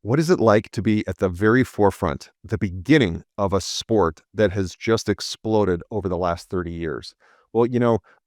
What is it like to be at the very forefront, the beginning of a sport that has just exploded over the last 30 years? Well,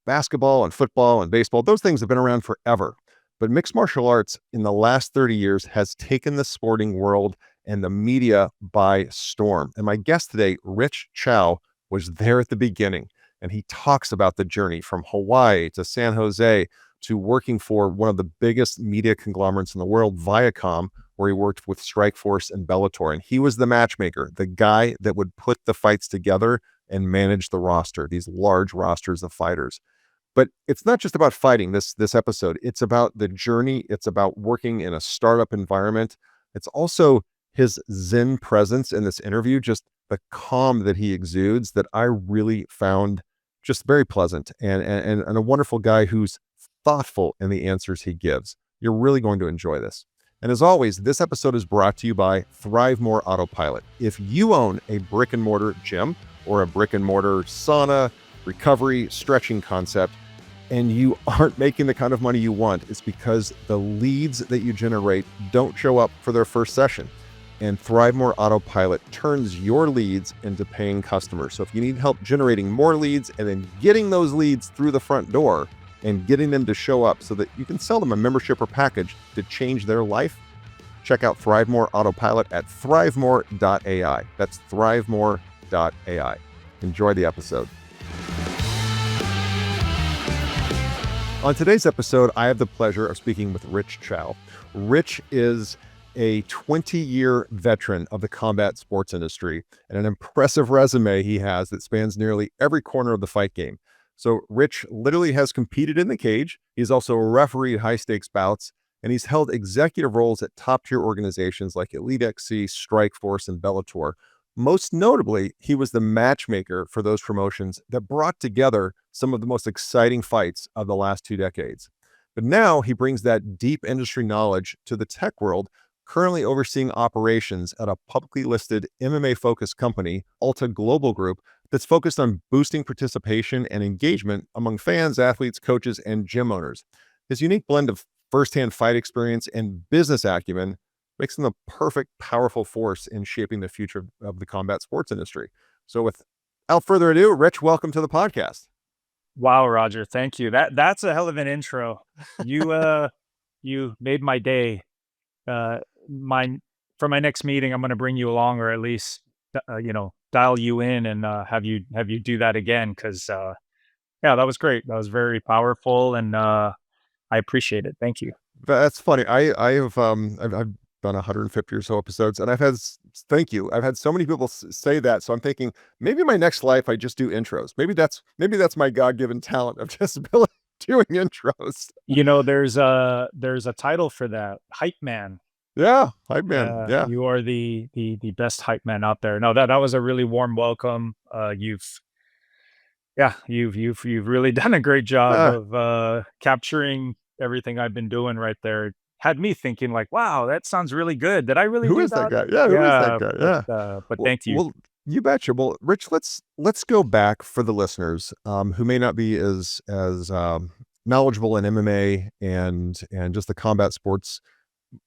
basketball and football and baseball, those things have been around forever. But mixed martial arts in the last 30 years has taken the sporting world and the media by storm. And my guest today, Rich Chou, was there at the beginning. And he talks about the journey from Hawaii to San Jose to working for one of the biggest media conglomerates in the world, Viacom, where he worked with Strikeforce and Bellator. And he was the matchmaker, the guy that would put the fights together and manage the roster, these large rosters of fighters. But it's not just about fighting this episode. It's about the journey. It's about working in a startup environment. It's also his Zen presence in this interview, just the calm that he exudes that I really found just very pleasant and a wonderful guy who's thoughtful in the answers he gives. You're really going to enjoy this. And as always, this episode is brought to you by ThriveMore Autopilot. If you own a brick and mortar gym or a brick and mortar sauna, recovery, stretching concept, and you aren't making the kind of money you want, it's because the leads that you generate don't show up for their first session. And ThriveMore Autopilot turns your leads into paying customers. So if you need help generating more leads and then getting those leads through the front door and getting them to show up so that you can sell them a membership or package to change their life, check out ThriveMore Autopilot at thrivemore.ai. That's thrivemore.ai. Enjoy the episode. On today's episode, I have the pleasure of speaking with Rich Chou. Rich is a 20-year veteran of the combat sports industry and an impressive resume he has that spans nearly every corner of the fight game. So Rich literally has competed in the cage. He's also refereed high-stakes bouts, and he's held executive roles at top-tier organizations like EliteXC, Strikeforce, and Bellator. Most notably, he was the matchmaker for those promotions that brought together some of the most exciting fights of the last 2 decades. But now he brings that deep industry knowledge to the tech world, currently overseeing operations at a publicly listed MMA-focused company, Alta Global Group, that's focused on boosting participation and engagement among fans, athletes, coaches, and gym owners. His unique blend of firsthand fight experience and business acumen makes him the perfect, powerful force in shaping the future of the combat sports industry. So without further ado, Rich, welcome to the podcast. Wow, Roger, thank you. That's a hell of an intro. You made my day. For my next meeting, I'm going to bring you along, or at least dial you in and have you do that again, because yeah, that was great. That was very powerful, and I appreciate it. Thank you. That's funny. I've done 150 or so episodes, and I've had so many people say that. So I'm thinking maybe in my next life I just do intros. Maybe that's my God-given talent of just doing intros. There's a title for that, hype man. Yeah, hype man. Yeah, you are the best hype man out there. No, that was a really warm welcome. You've really done a great job of capturing everything I've been doing right there. Had me thinking like, wow, that sounds really good. Did I really who do is that? That guy? Yeah, who is that guy? Yeah. But thank you. Well, you betcha. Well, Rich, let's go back for the listeners who may not be as knowledgeable in MMA and just the combat sports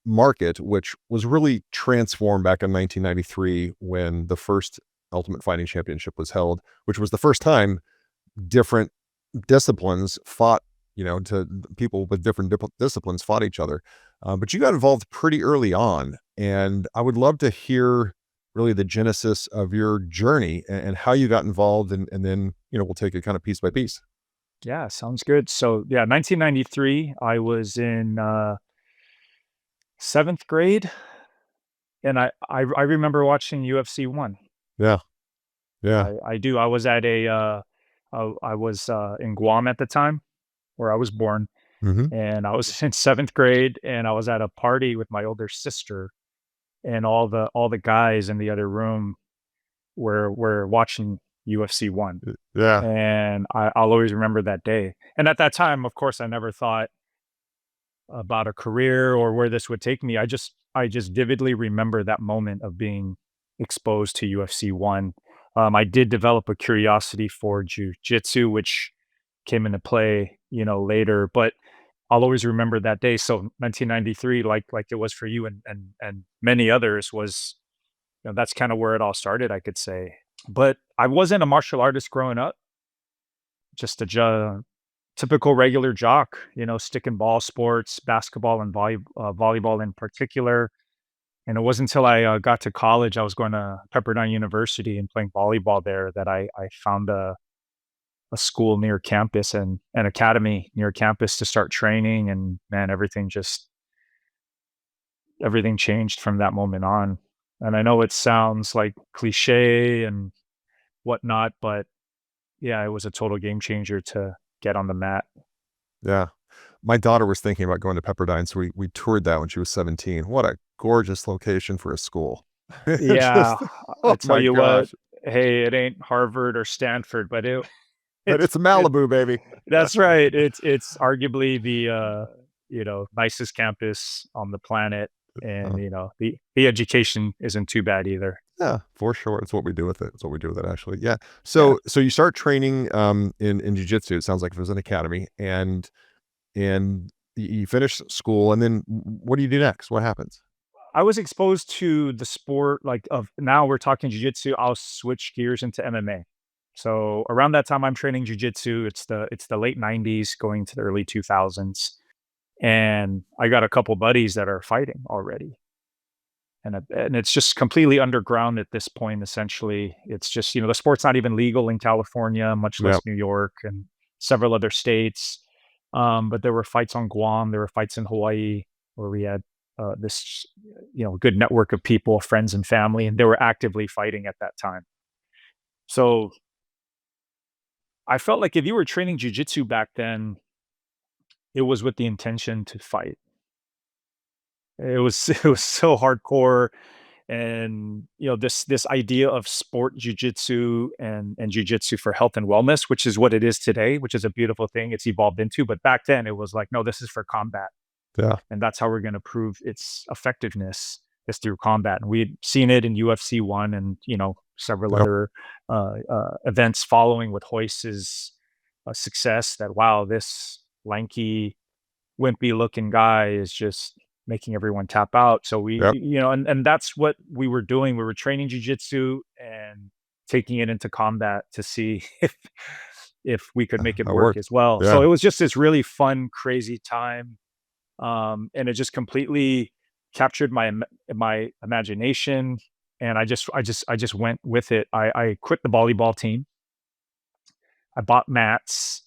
market, which was really transformed back in 1993 when the first Ultimate Fighting Championship was held, which was the first time different disciplines fought, to people with different disciplines fought each other. But you got involved pretty early on, and I would love to hear really the genesis of your journey and how you got involved, and then, we'll take it kind of piece by piece. Yeah, sounds good. So yeah, 1993, I was in 7th grade, and I remember watching UFC 1. Yeah. Yeah. I do. I was at I was in Guam at the time, where I was born. Mm-hmm. And I was in 7th grade, and I was at a party with my older sister, and all the guys in the other room were watching UFC 1. Yeah. And I'll always remember that day. And at that time, of course, I never thought about a career or where this would take me. I just vividly remember that moment of being exposed to UFC 1. I did develop a curiosity for Jiu-Jitsu, which came into play, later. But I'll always remember that day. So 1993, like it was for you and many others, was, that's kind of where it all started, I could say. But I wasn't a martial artist growing up, just a typical regular jock, stick and ball sports, basketball and volleyball in particular. And it wasn't until I got to college, I was going to Pepperdine University and playing volleyball there, that I found a school near campus and an academy near campus to start training. And man, everything changed from that moment on. And I know it sounds like cliche and whatnot, but yeah, it was a total game changer to get on the mat. Yeah. My daughter was thinking about going to Pepperdine, so we toured that when she was 17. What a gorgeous location for a school. It's Yeah, just I oh tell my you what, gosh. hey, it ain't Harvard or Stanford, but But it's it's it Malibu, baby. that's right. It's arguably the nicest campus on the planet, and Uh, the education isn't too bad either. yeah, for sure. It's what we do with it. It's what we do with it, actually. Yeah. Yeah. So you start training in jiu-jitsu. It sounds like it was an academy, and you finish school, and then what do you do next? What happens? I was exposed to the sport, like, of now we're talking jiu-jitsu, I'll switch gears into MMA. So, around that time I'm training jiu-jitsu, it's the late '90s going to the early 2000s, and I got a couple buddies that are fighting already. And it's just completely underground at this point, essentially. It's just, the sport's not even legal in California, much Yeah. less New York and several other states. But there were fights on Guam, there were fights in Hawaii, where we had this, good network of people, friends and family, and they were actively fighting at that time. So I felt like if you were training jujitsu back then, it was with the intention to fight. It was it was so hardcore. And this idea of sport jujitsu and jujitsu for health and wellness, which is what it is today, which is a beautiful thing it's evolved into. But back then it was like, no, this is for combat, Yeah. and that's how we're going to prove its effectiveness, is through combat. And we'd seen it in UFC one, and several Yep. other events following with Hoist's success, that wow, this lanky wimpy looking guy is just making everyone tap out. So we, Yep. and that's what we were doing. We were training jujitsu and taking it into combat to see if we could make it That work worked. as well. So Yeah. it was just this really fun, crazy time, and it just completely captured my imagination. And I just went with it. I quit the volleyball team. I bought mats,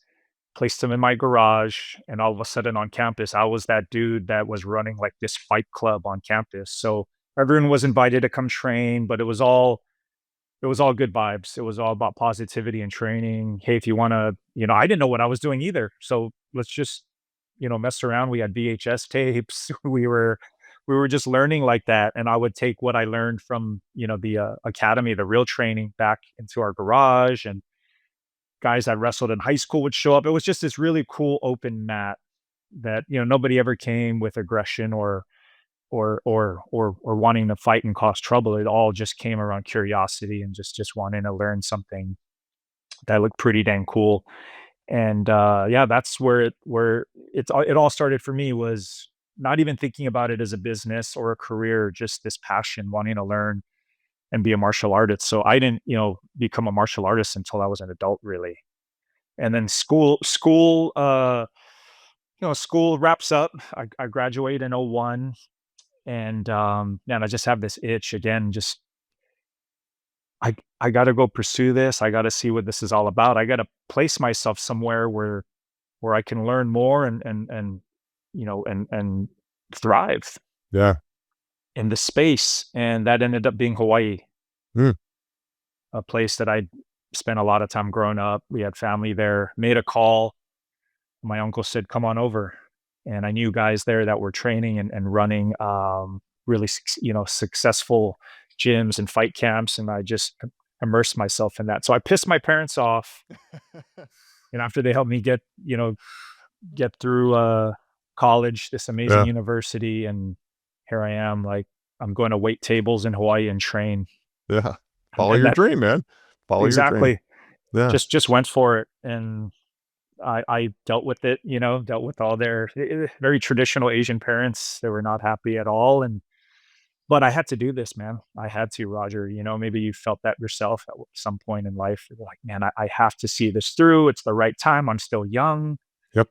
placed them in my garage, and all of a sudden on campus, I was that dude that was running like this fight club on campus. So everyone was invited to come train, but it was all good vibes. It was all about positivity and training. Hey, if you want to, I didn't know what I was doing either. So let's just, mess around. We had VHS tapes. We were just learning like that. And I would take what I learned from, the academy, the real training, back into our garage, and guys I wrestled in high school would show up. It was just this really cool open mat that, nobody ever came with aggression or wanting to fight and cause trouble. It all just came around curiosity and just wanting to learn something that looked pretty dang cool. And yeah, that's where it all started for me, was not even thinking about it as a business or a career, just this passion, wanting to learn and be a martial artist. So I didn't, become a martial artist until I was an adult, really. And then school wraps up. I graduate in '01, and man, I just have this itch again. Just I got to go pursue this. I got to see what this is all about. I got to place myself somewhere where I can learn more and thrive Yeah. in the space. And that ended up being Hawaii, Mm. a place that I spent a lot of time growing up. We had family there. Made a call. My uncle said, "Come on over." And I knew guys there that were training and running really successful gyms and fight camps, and I just immersed myself in that. So I pissed my parents off, and after they helped me get through college, this amazing Yeah. university, and here I am, like, I'm going to wait tables in Hawaii and train, Yeah. and, Follow and your that dream, man. Follow your dream. exactly Yeah. just went for it. And I dealt with it, dealt with all their very traditional Asian parents. They were not happy at all. But I had to do this, man. I had to, Roger. Maybe you felt that yourself at some point in life. You're like, man, I have to see this through. It's the right time. I'm still young. Yep.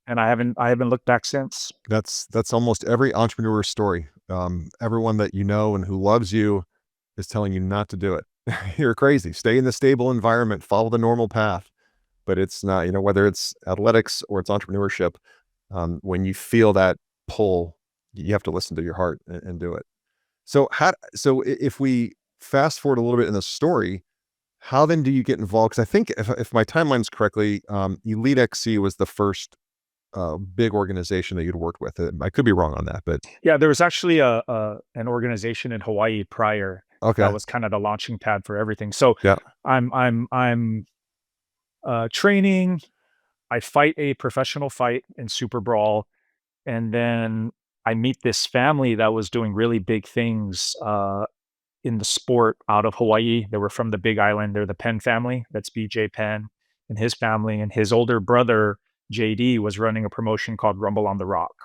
And I haven't looked back since. That's almost every entrepreneur story. Everyone that you know and who loves you is telling you not to do it. You're crazy. Stay in the stable environment, follow the normal path. But it's not, whether it's athletics or it's entrepreneurship, when you feel that pull, you have to listen to your heart and do it. If we fast forward a little bit in the story, how then do you get involved? Because I think if my timeline's correctly, EliteXC was the first big organization that you'd worked with. I could be wrong on that, but Yeah, there was actually an organization in Hawaii prior that okay. was kind of the launching pad for everything. So Yeah. I'm training. I fight a professional fight in Super Brawl, and then I meet this family that was doing really big things in the sport out of Hawaii. They were from the Big Island. They're the Penn family. That's BJ Penn and his family. And his older brother, JD, was running a promotion called Rumble on the Rock.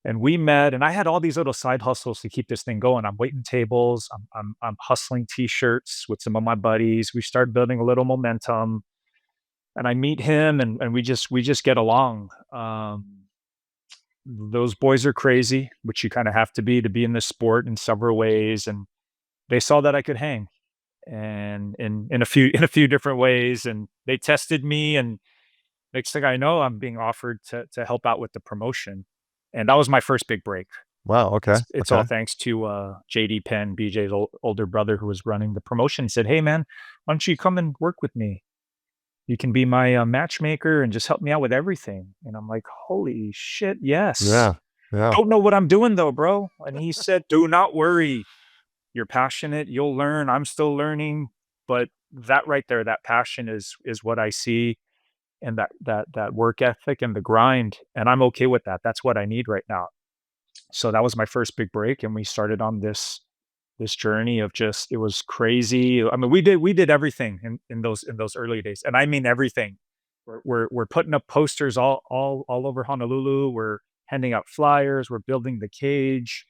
And we met, and I had all these little side hustles to keep this thing going. I'm waiting tables. I'm hustling T-shirts with some of my buddies. We start building a little momentum, and I meet him, and we just get along. Those boys are crazy, which you kind of have to be in this sport in several ways, and they saw that I could hang, and in a few in a few different ways, and they tested me, and next thing I know, I'm being offered to help out with the promotion, and that was my first big break. Wow. Okay. It's all Okay. thanks to JD Penn, BJ's older brother, who was running the promotion. He said, "Hey, man, why don't you come and work with me? You can be my matchmaker and just help me out with everything." And I'm like, "Holy shit, yes." Yeah. Yeah. Don't know what I'm doing though, bro. And he said, "Do not worry. You're passionate. You'll learn. I'm still learning." But that right there, that passion is what I see, and that work ethic and the grind. And I'm okay with that. That's what I need right now. So that was my first big break, and we started on this journey of just it was crazy. I mean, we did everything in those early days, and I mean everything. We're putting up posters all over Honolulu. We're handing out flyers. We're building the cage,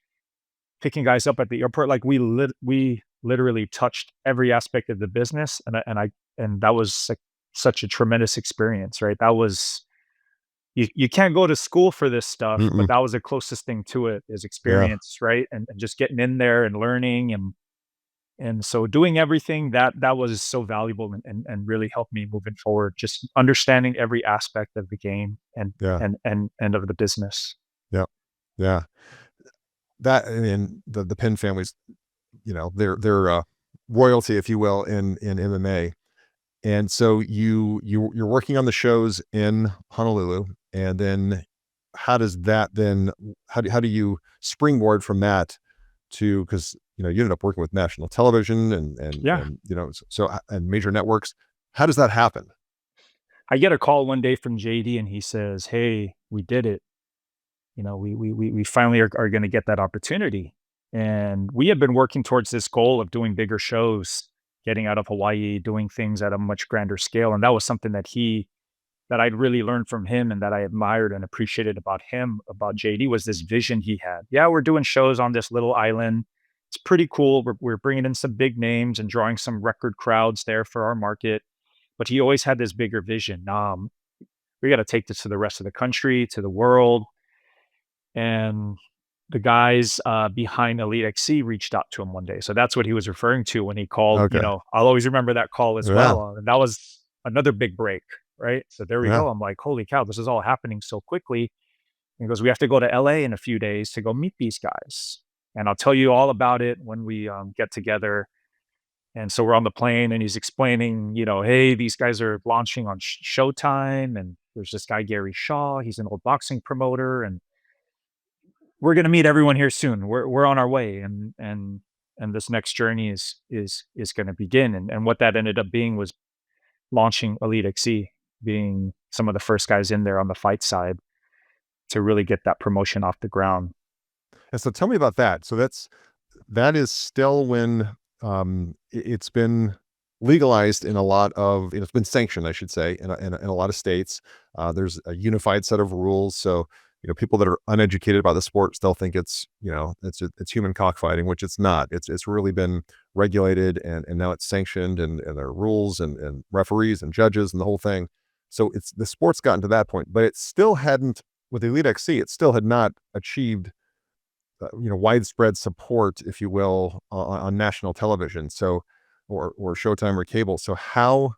picking guys up at the airport. Like we literally touched every aspect of the business, and that was like such a tremendous experience, right? That was you can't go to school for this stuff, but Mm-mm. that was the closest thing to it is Yeah. experience, right? And just getting in there and learning and so doing everything that was so valuable and really helped me moving forward, just understanding every aspect of the game and Yeah. and of the business. Yeah. Yeah. That and the Penn family's, they're royalty, if you will, in MMA. And so you're working on the shows in Honolulu, and then how does that then how do you springboard from that to because you ended up working with national television Yeah. and and major networks. How does that happen? I get a call one day from JD and he says, "Hey, we did it. We finally are going to get that opportunity." And we have been working towards this goal of doing bigger shows, getting out of Hawaii, doing things at a much grander scale. And that was something that I'd really learned from him and that I admired and appreciated about him, about JD, was this vision he had. Yeah, we're doing shows on this little island. It's pretty cool. We're bringing in some big names and drawing some record crowds there for our market. But he always had this bigger vision. We got to take this to the rest of the country, to the world. And the guys behind EliteXC reached out to him one day. So that's what he was referring to when he called. Okay. I'll always remember that call as Yeah. well. And that was another big break, right? So there we Yeah. go. I'm like, holy cow, this is all happening so quickly. He goes, we have to go to LA in a few days to go meet these guys. And I'll tell you all about it when we get together. And so we're on the plane and he's explaining, hey, these guys are launching on Showtime. And there's this guy, Gary Shaw. He's an old boxing promoter. And we're going to meet everyone here soon. We're on our way. And this next journey is going to begin. And what that ended up being was launching EliteXC, being some of the first guys in there on the fight side to really get that promotion off the ground. And so tell me about that. So that is still when it's been. legalized in a lot of, it's been sanctioned, I should say, in a lot of states. There's a unified set of rules. So, people that are uneducated about the sport still think it's human cockfighting, which it's not. It's really been regulated, and now it's sanctioned, and there are rules, and referees and judges and the whole thing. So the sport's gotten to that point, but it still hadn't, with EliteXC, it still had not achieved widespread support, if you will, on national television. So, or Showtime or cable. So how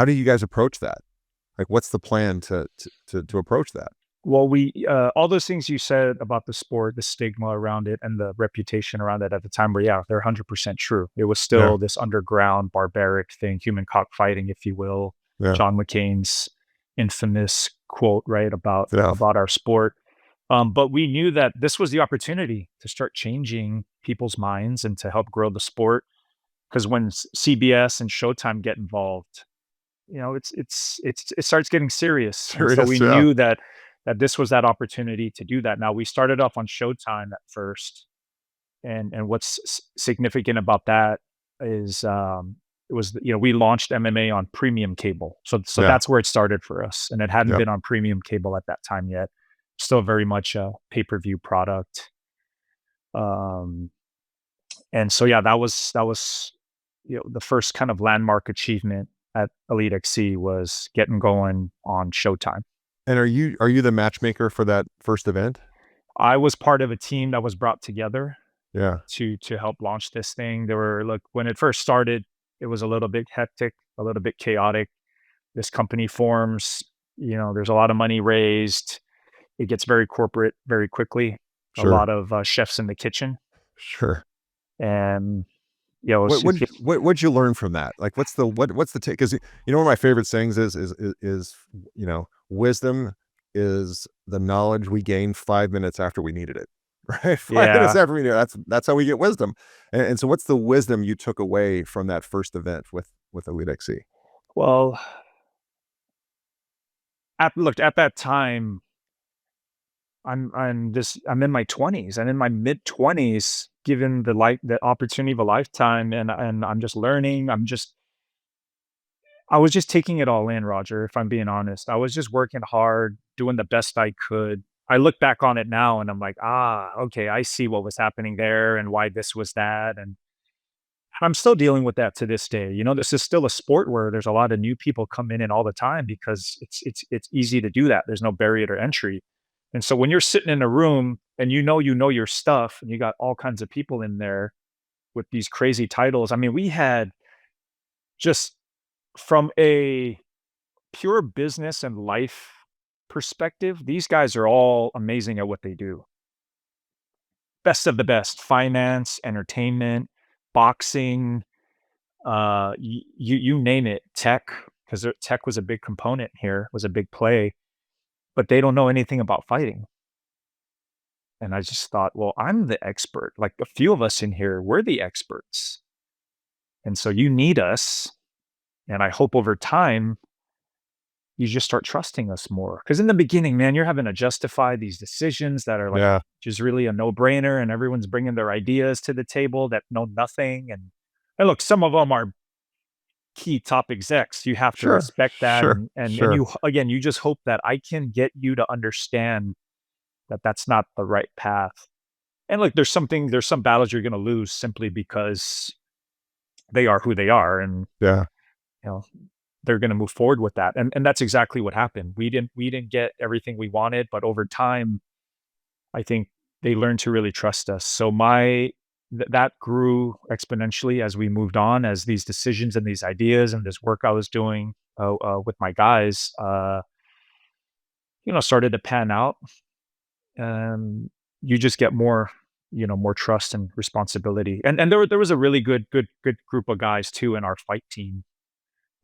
do you guys approach that? Like, what's the plan to approach that? Well, all those things you said about the sport, the stigma around it, and the reputation around it at the time were, yeah, they're 100% true. It was Yeah, still this underground, barbaric thing, human cockfighting, if you will. yeah, John McCain's infamous quote, right, yeah, about our sport. But we knew that this was the opportunity to start changing people's minds and to help grow the sport. Because when CBS and Showtime get involved, it starts getting serious, and so we serious, yeah, knew that this was that opportunity to do that. Now we started off on Showtime at first, and what's significant about that is it was we launched MMA on premium cable, so yeah, that's where it started for us, and it hadn't yep. been on premium cable at that time yet. Still very much a pay-per-view product. Um, and so yeah, that was the first kind of landmark achievement at EliteXC was getting going on Showtime. And are you the matchmaker for that first event? I was part of a team that was brought together Yeah, to help launch this thing. There were look when it first started, it was a little bit hectic, a little bit chaotic. This company forms, there's a lot of money raised. It gets very corporate very quickly. A sure, lot of chefs in the kitchen, sure. and What it what what'd you learn from that? Like, what's the take? Because one of my favorite sayings is wisdom is the knowledge we gain 5 minutes after we needed it, right? 5 minutes yeah. after we need it. That's how we get wisdom. And so, what's the wisdom you took away from that first event with Elite XC? Well, at that time, I'm in my 20s, and in my mid-20s, given the opportunity of a lifetime, and I'm just learning. I was just taking it all in, Roger, if I'm being honest. I was just working hard, doing the best I could. I look back on it now and I'm like, okay, I see what was happening there and why this was that. And I'm still dealing with that to this day. This is still a sport where there's a lot of new people come in all the time because it's easy to do that. There's no barrier to entry. And so when you're sitting in a room and you know your stuff and you got all kinds of people in there with these crazy titles. I mean, we had just from a pure business and life perspective, these guys are all amazing at what they do. Best of the best, finance, entertainment, boxing, you name it, tech, because tech was a big component here, was a big play, but they don't know anything about fighting. And I just thought, well, I'm the expert. Like a few of us in here, we're the experts. And so you need us. And I hope over time you just start trusting us more. Because in the beginning, man, you're having to justify these decisions that are like Yeah, just really a no-brainer, and everyone's bringing their ideas to the table that know nothing. And look, some of them are key top execs. You have to sure, respect that, sure, and sure. you again, you just hope that I can get you to understand that that's not the right path. And look, there's some battles you're going to lose simply because they are who they are, and Yeah, you know they're going to move forward with that. And that's exactly what happened. We didn't get everything we wanted, but over time, I think they learned to really trust us. So that grew exponentially as we moved on, as these decisions and these ideas and this work I was doing with my guys, started to pan out. And you just get more trust and responsibility. And there was a really good group of guys too in our fight team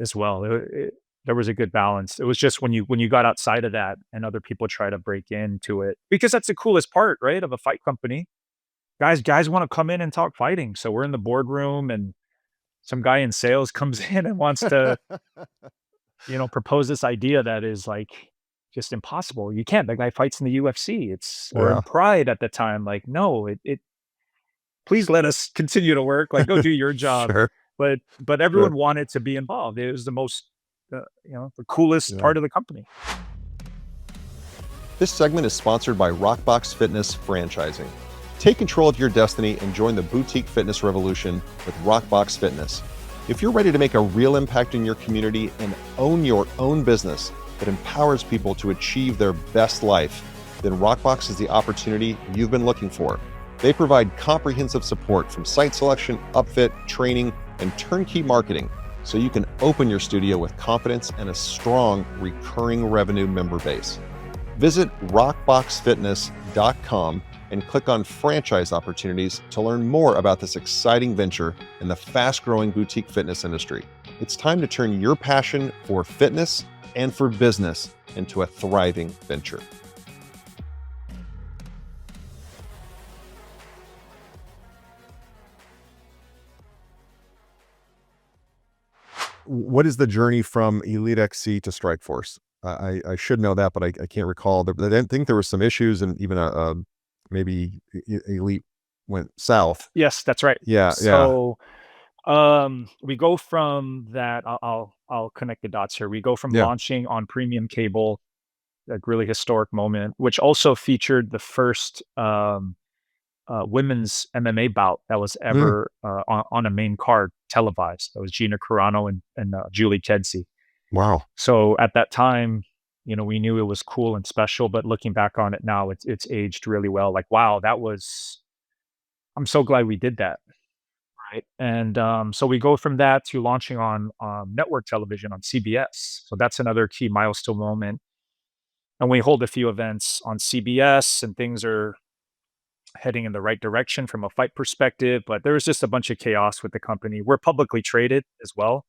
as well. There was a good balance. It was just when you got outside of that and other people try to break into it, because that's the coolest part, right, of a fight company. Guys want to come in and talk fighting. So we're in the boardroom and some guy in sales comes in and wants to, propose this idea that is like just impossible. You can't. The guy fights in the UFC. It's or in yeah, Pride at the time. Like, no, it please let us continue to work. Like, go do your job. sure. but Sure. everyone wanted to be involved. It was the most, the coolest Yeah. part of the company. This segment is sponsored by Rockbox Fitness Franchising. Take control of your destiny and join the boutique fitness revolution with Rockbox Fitness. If you're ready to make a real impact in your community and own your own business that empowers people to achieve their best life, then Rockbox is the opportunity you've been looking for. They provide comprehensive support from site selection, upfit, training, and turnkey marketing, so you can open your studio with confidence and a strong recurring revenue member base. Visit rockboxfitness.com and click on franchise opportunities to learn more about this exciting venture in the fast-growing boutique fitness industry. It's time to turn your passion for fitness and for business into a thriving venture. What is the journey from EliteXC to Strikeforce? I should know that, but I can't recall. I didn't think there was some issues, and even maybe Elite went south. Yes, that's right. Yeah, yeah, So, we go from that. I'll connect the dots here. We go from yeah. launching on premium cable, a really historic moment, which also featured the first women's MMA bout that was Mm, ever on a main card televised. That was Gina Carano and Julie Kedzie. wow. So at that time, we knew it was cool and special. But looking back on it now, it's aged really well. Like, wow, that was. I'm so glad we did that. Right. And so we go from that to launching on network television on CBS. So that's another key milestone moment. And we hold a few events on CBS, and things are heading in the right direction from a fight perspective. But there was just a bunch of chaos with the company. We're publicly traded as well.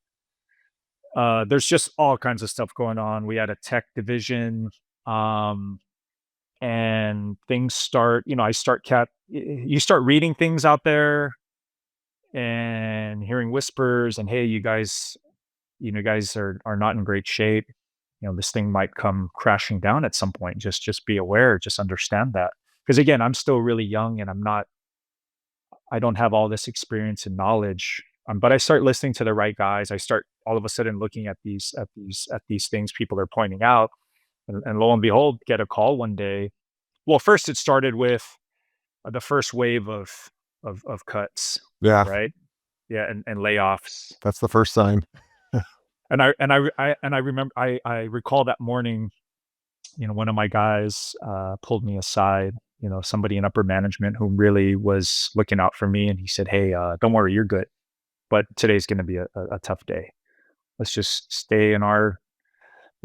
There's just all kinds of stuff going on. We had a tech division, um, and things start. I start you start reading things out there and hearing whispers, and hey, you guys are not in great shape. This thing might come crashing down at some point. Just be aware, just understand that. Because again, I'm still really young, and I don't have all this experience and knowledge. But I start listening to the right guys. I start all of a sudden looking at these things people are pointing out, and lo and behold, get a call one day. Well, first it started with the first wave of cuts, Yeah, right? Yeah, and layoffs. that's the first sign. And I remember I recall that morning, one of my guys pulled me aside, somebody in upper management who really was looking out for me, and he said, "Hey, don't worry, you're good, but today's going to be a tough day. Let's just stay in our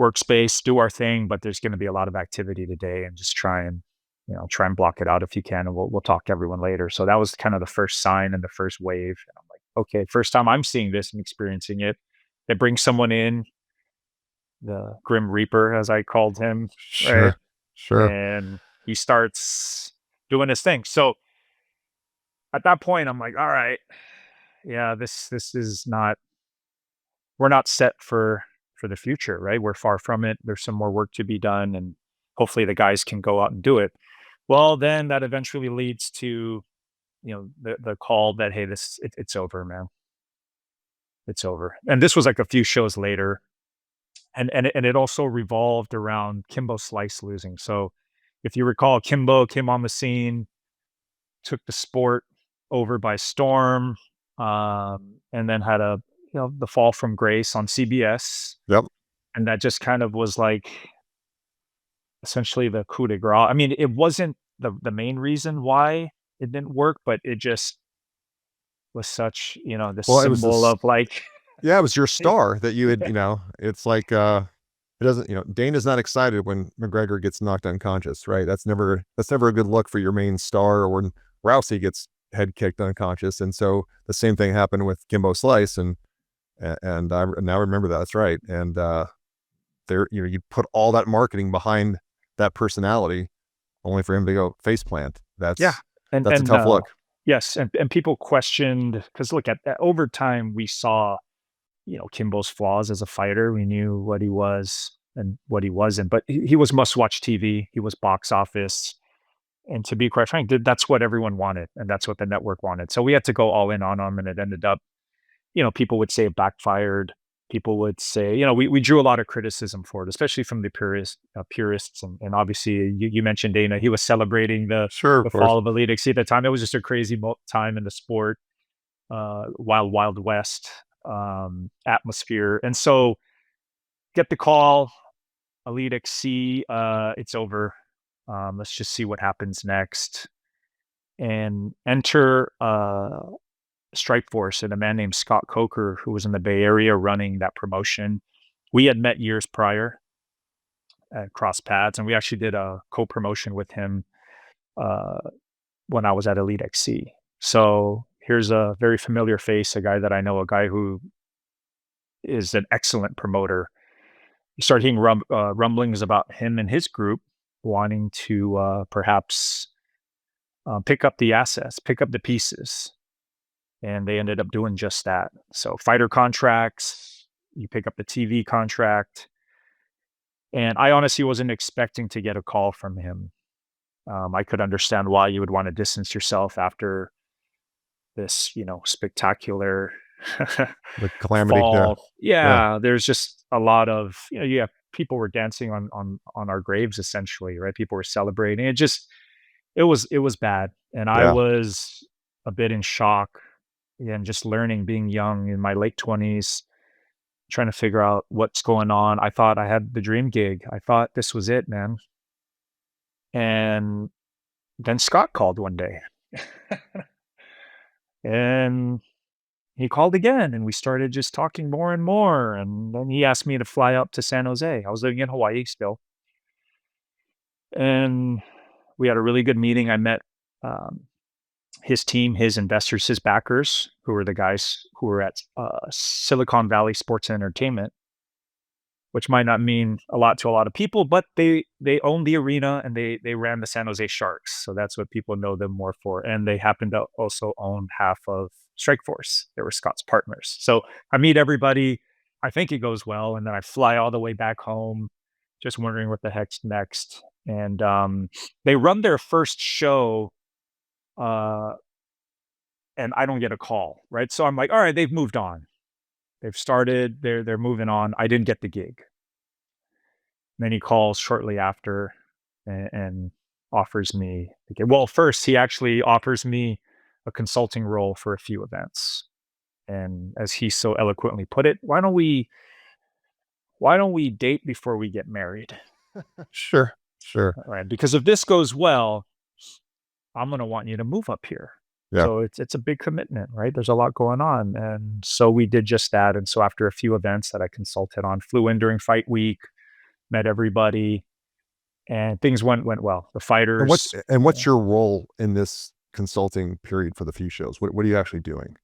workspace, do our thing, but there's going to be a lot of activity today, and just try and block it out if you can, and we'll talk to everyone later." So that was kind of the first sign and the first wave. And I'm like, okay, first time I'm seeing this and experiencing it. They bring someone in, the Grim Reaper, as I called him, right? Sure, sure. And he starts doing his thing. So at that point, I'm like, all right, yeah, this is not. We're not set for the future, right? We're far from it. There's some more work to be done, and hopefully the guys can go out and do it. Well, then that eventually leads to the call that, hey, it's over, man. It's over. And this was like a few shows later, and it also revolved around Kimbo Slice losing. So if you recall, Kimbo came on the scene, took the sport over by storm, and then had the fall from grace on CBS, Yep. and that just kind of was like essentially the coup de grace. I mean, it wasn't the main reason why it didn't work, but it just was such, the Well, it was symbol this. of like, Yeah, it was your yeah, star that you had. It's like it doesn't. Dana's not excited when McGregor gets knocked unconscious, right? That's never a good look for your main star, or when Rousey gets head kicked unconscious. And so the same thing happened with Kimbo Slice, and I now remember that. That's right. And there, you put all that marketing behind that personality, only for him to go face plant. yeah, and That's a and tough look. yes, and people questioned, because look at over time we saw Kimbo's flaws as a fighter. We knew what he was and what he wasn't, but he was must watch TV. He was box office. And to be quite frank, that's what everyone wanted, and that's what the network wanted. So we had to go all in on him, and it ended up people would say it backfired. People would say, we drew a lot of criticism for it, especially from the purists. And obviously, you mentioned Dana. He was celebrating the Sure, of the course. fall of EliteXC at the time. It was just a crazy time in the sport, wild west atmosphere. And so, get the call, EliteXC, it's over. Let's just see what happens next. And enter Strikeforce and a man named Scott Coker, who was in the Bay Area running that promotion. We had met years prior at cross paths, and we actually did a co-promotion with him uh, when I was at EliteXC. So here's a very familiar face, a guy that I know, a guy who is an excellent promoter. You start hearing rumblings about him and his group wanting to perhaps pick up the assets, pick up the pieces, and they ended up doing just that. So fighter contracts, you pick up the TV contract, and I honestly wasn't expecting to get a call from him. I could understand why you would want to distance yourself after this, spectacular The calamity. Yeah. fall. Yeah. Yeah, there's just a lot of, yeah, people were dancing on our graves essentially, right? People were celebrating. It was bad, and I Yeah. was a bit in shock. And just learning, being young in my late 20s, trying to figure out what's going on. I thought I had the dream gig. I thought this was it, man. And then Scott called one day. And he called again, and we started just talking more and more. And then he asked me to fly up to San Jose. I was living in Hawaii still. And we had a really good meeting. I met um, his team, his investors, his backers, who were the guys who were at Silicon Valley Sports and Entertainment, which might not mean a lot to a lot of people, but they own the arena, and they ran the San Jose Sharks, so that's what people know them more for. And they happen to also own half of Strikeforce. They were Scott's partners. So I meet everybody. I think it goes well, and then I fly all the way back home, just wondering what the heck's next. And they run their first show, uh, and I don't get a call, right? So I'm like, all right, they've moved on. They've started. They're moving on. I didn't get the gig. Then he calls shortly after and offers me the gig. Well, first he actually offers me a consulting role for a few events. And as he so eloquently put it, why don't we date before we get married? Sure. Sure. Right? Because if this goes well, I'm gonna want you to move up here. Yeah. So it's a big commitment, right? There's a lot going on. And so we did just that. And so after a few events that I consulted on, flew in during fight week, met everybody, and things went well. The And what's fighters, and what's your role in this consulting period for the few shows? What are you actually doing?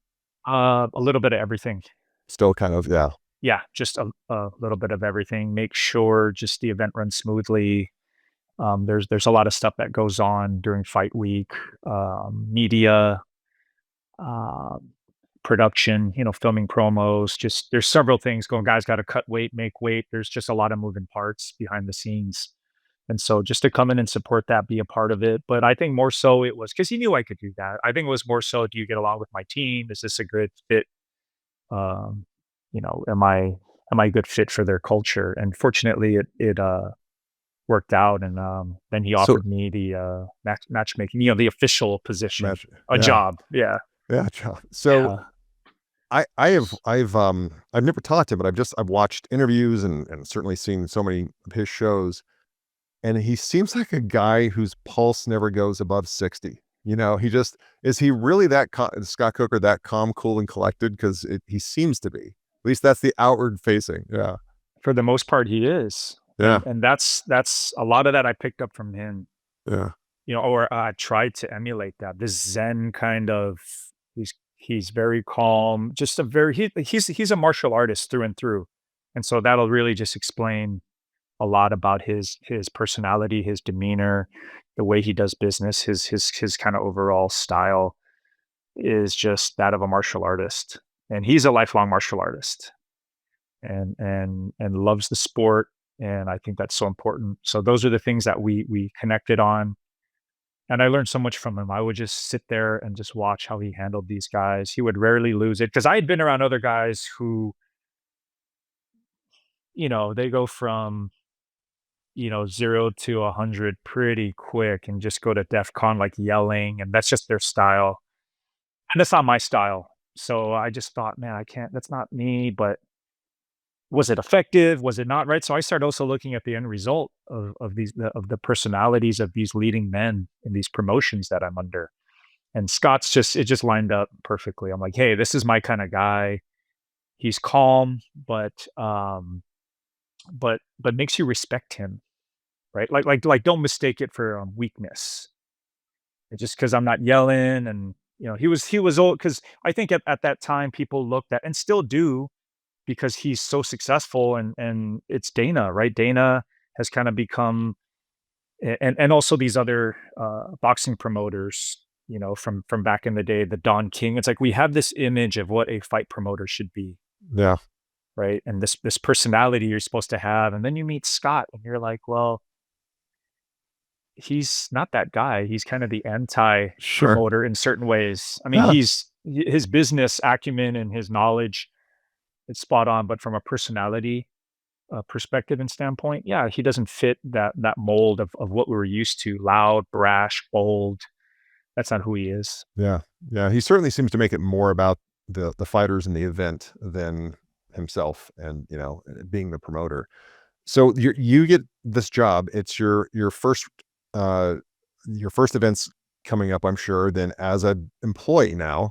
a little bit of everything. Still kind of, yeah. Yeah, just a little bit of everything. Make sure just the event runs smoothly. There's a lot of stuff that goes on during fight week, media, um, production. Filming promos. Just there's several things going. Guys got to cut weight, make weight. There's just a lot of moving parts behind the scenes. And so just to come in and support that, be a part of it. But I think more so it was because he knew I could do that. I think it was more so, do you get along with my team? Is this a good fit? Um, am I a good fit for their culture? And fortunately, it worked out. And then he So offered me the matchmaking, the official position, match, a yeah. job. Yeah, Yeah. So yeah. I've never talked to him, but I've watched interviews and certainly seen so many of his shows. And he seems like a guy whose pulse never goes above 60. Is he really Scott Coker, that calm, cool, and collected? Because he seems to be. At least that's the outward facing. Yeah. For the most part, he is, Yeah. and that's a lot of that I picked up from him. Yeah. Or tried to emulate that. This Zen kind of, he's very calm, just a very he's a martial artist through and through. And so that'll really just explain a lot about his personality, his demeanor, the way he does business, his kind of overall style is just that of a martial artist. And he's a lifelong martial artist and loves the sport. And I think that's so important. So those are the things that we connected on. And I learned so much from him. I would just sit there and just watch how he handled these guys. He would rarely lose it because I had been around other guys who, they go from, 0 to 100 pretty quick and just go to DEF CON like yelling, and that's just their style. And that's not my style. So I just thought, man, I can't, that's not me. But was it effective? Was it not? Right. So I started also looking at the end result of the personalities of these leading men in these promotions that I'm under. And Scott's it just lined up perfectly. I'm like, hey, this is my kind of guy. He's calm, but makes you respect him, right? Like don't mistake it for weakness. Just because I'm not yelling, and he was old, because I think at that time people looked at, and still do, because he's so successful, and it's Dana, right? Dana has kind of become, and also these other boxing promoters, from back in the day, the Don King. It's like we have this image of what a fight promoter should be, Yeah, right? And this personality you're supposed to have, and then you meet Scott, and you're like, well, he's not that guy. He's kind of the anti sure. promoter in certain ways. I mean, Yeah, his business acumen and his knowledge, it's spot on, but from a personality perspective and standpoint, yeah, he doesn't fit that mold of what we were used to: loud, brash, bold. That's not who he is. yeah, yeah. He certainly seems to make it more about the fighters in the event than himself, and being the promoter. So you get this job. It's uh, your first events coming up, I'm sure. Then as an employee now,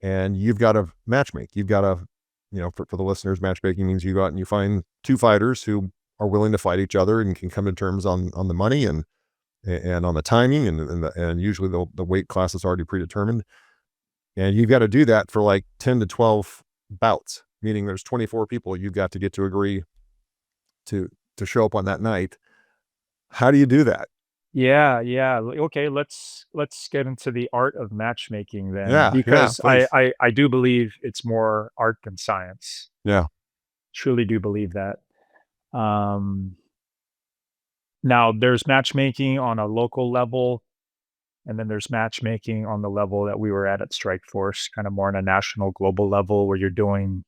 and you've got to matchmake. You've got to, for the listeners, matchmaking means you go out and you find two fighters who are willing to fight each other and can come to terms on the money and on the timing, and usually the weight class is already predetermined. And you've got to do that for like 10 to 12 bouts, meaning there's 24 people you've got to get to agree to show up on that night. How do you do that? Yeah, yeah. Okay, let's get into the art of matchmaking then, Yeah, yeah, because I, please. I I do believe it's more art than science. Yeah, Truly do believe that. Um, Now there's matchmaking on a local level, and then there's matchmaking on the level that we were at Strikeforce, kind of more on a national, global level, where you're doing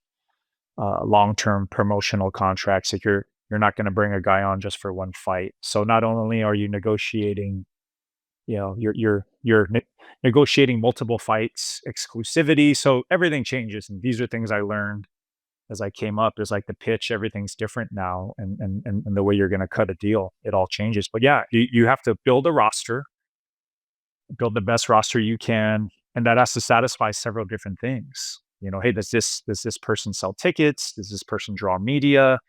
long-term promotional contracts. That you're not going to bring a guy on just for one fight. So not only are you negotiating, you're negotiating multiple fights, exclusivity. So everything changes, and these are things I learned as I came up. Is like the pitch, everything's different now, and the way you're going to cut a deal, it all changes. But yeah, you have to build a roster, build the best roster you can, and that has to satisfy several different things. Hey, does this person sell tickets? Does this person draw media?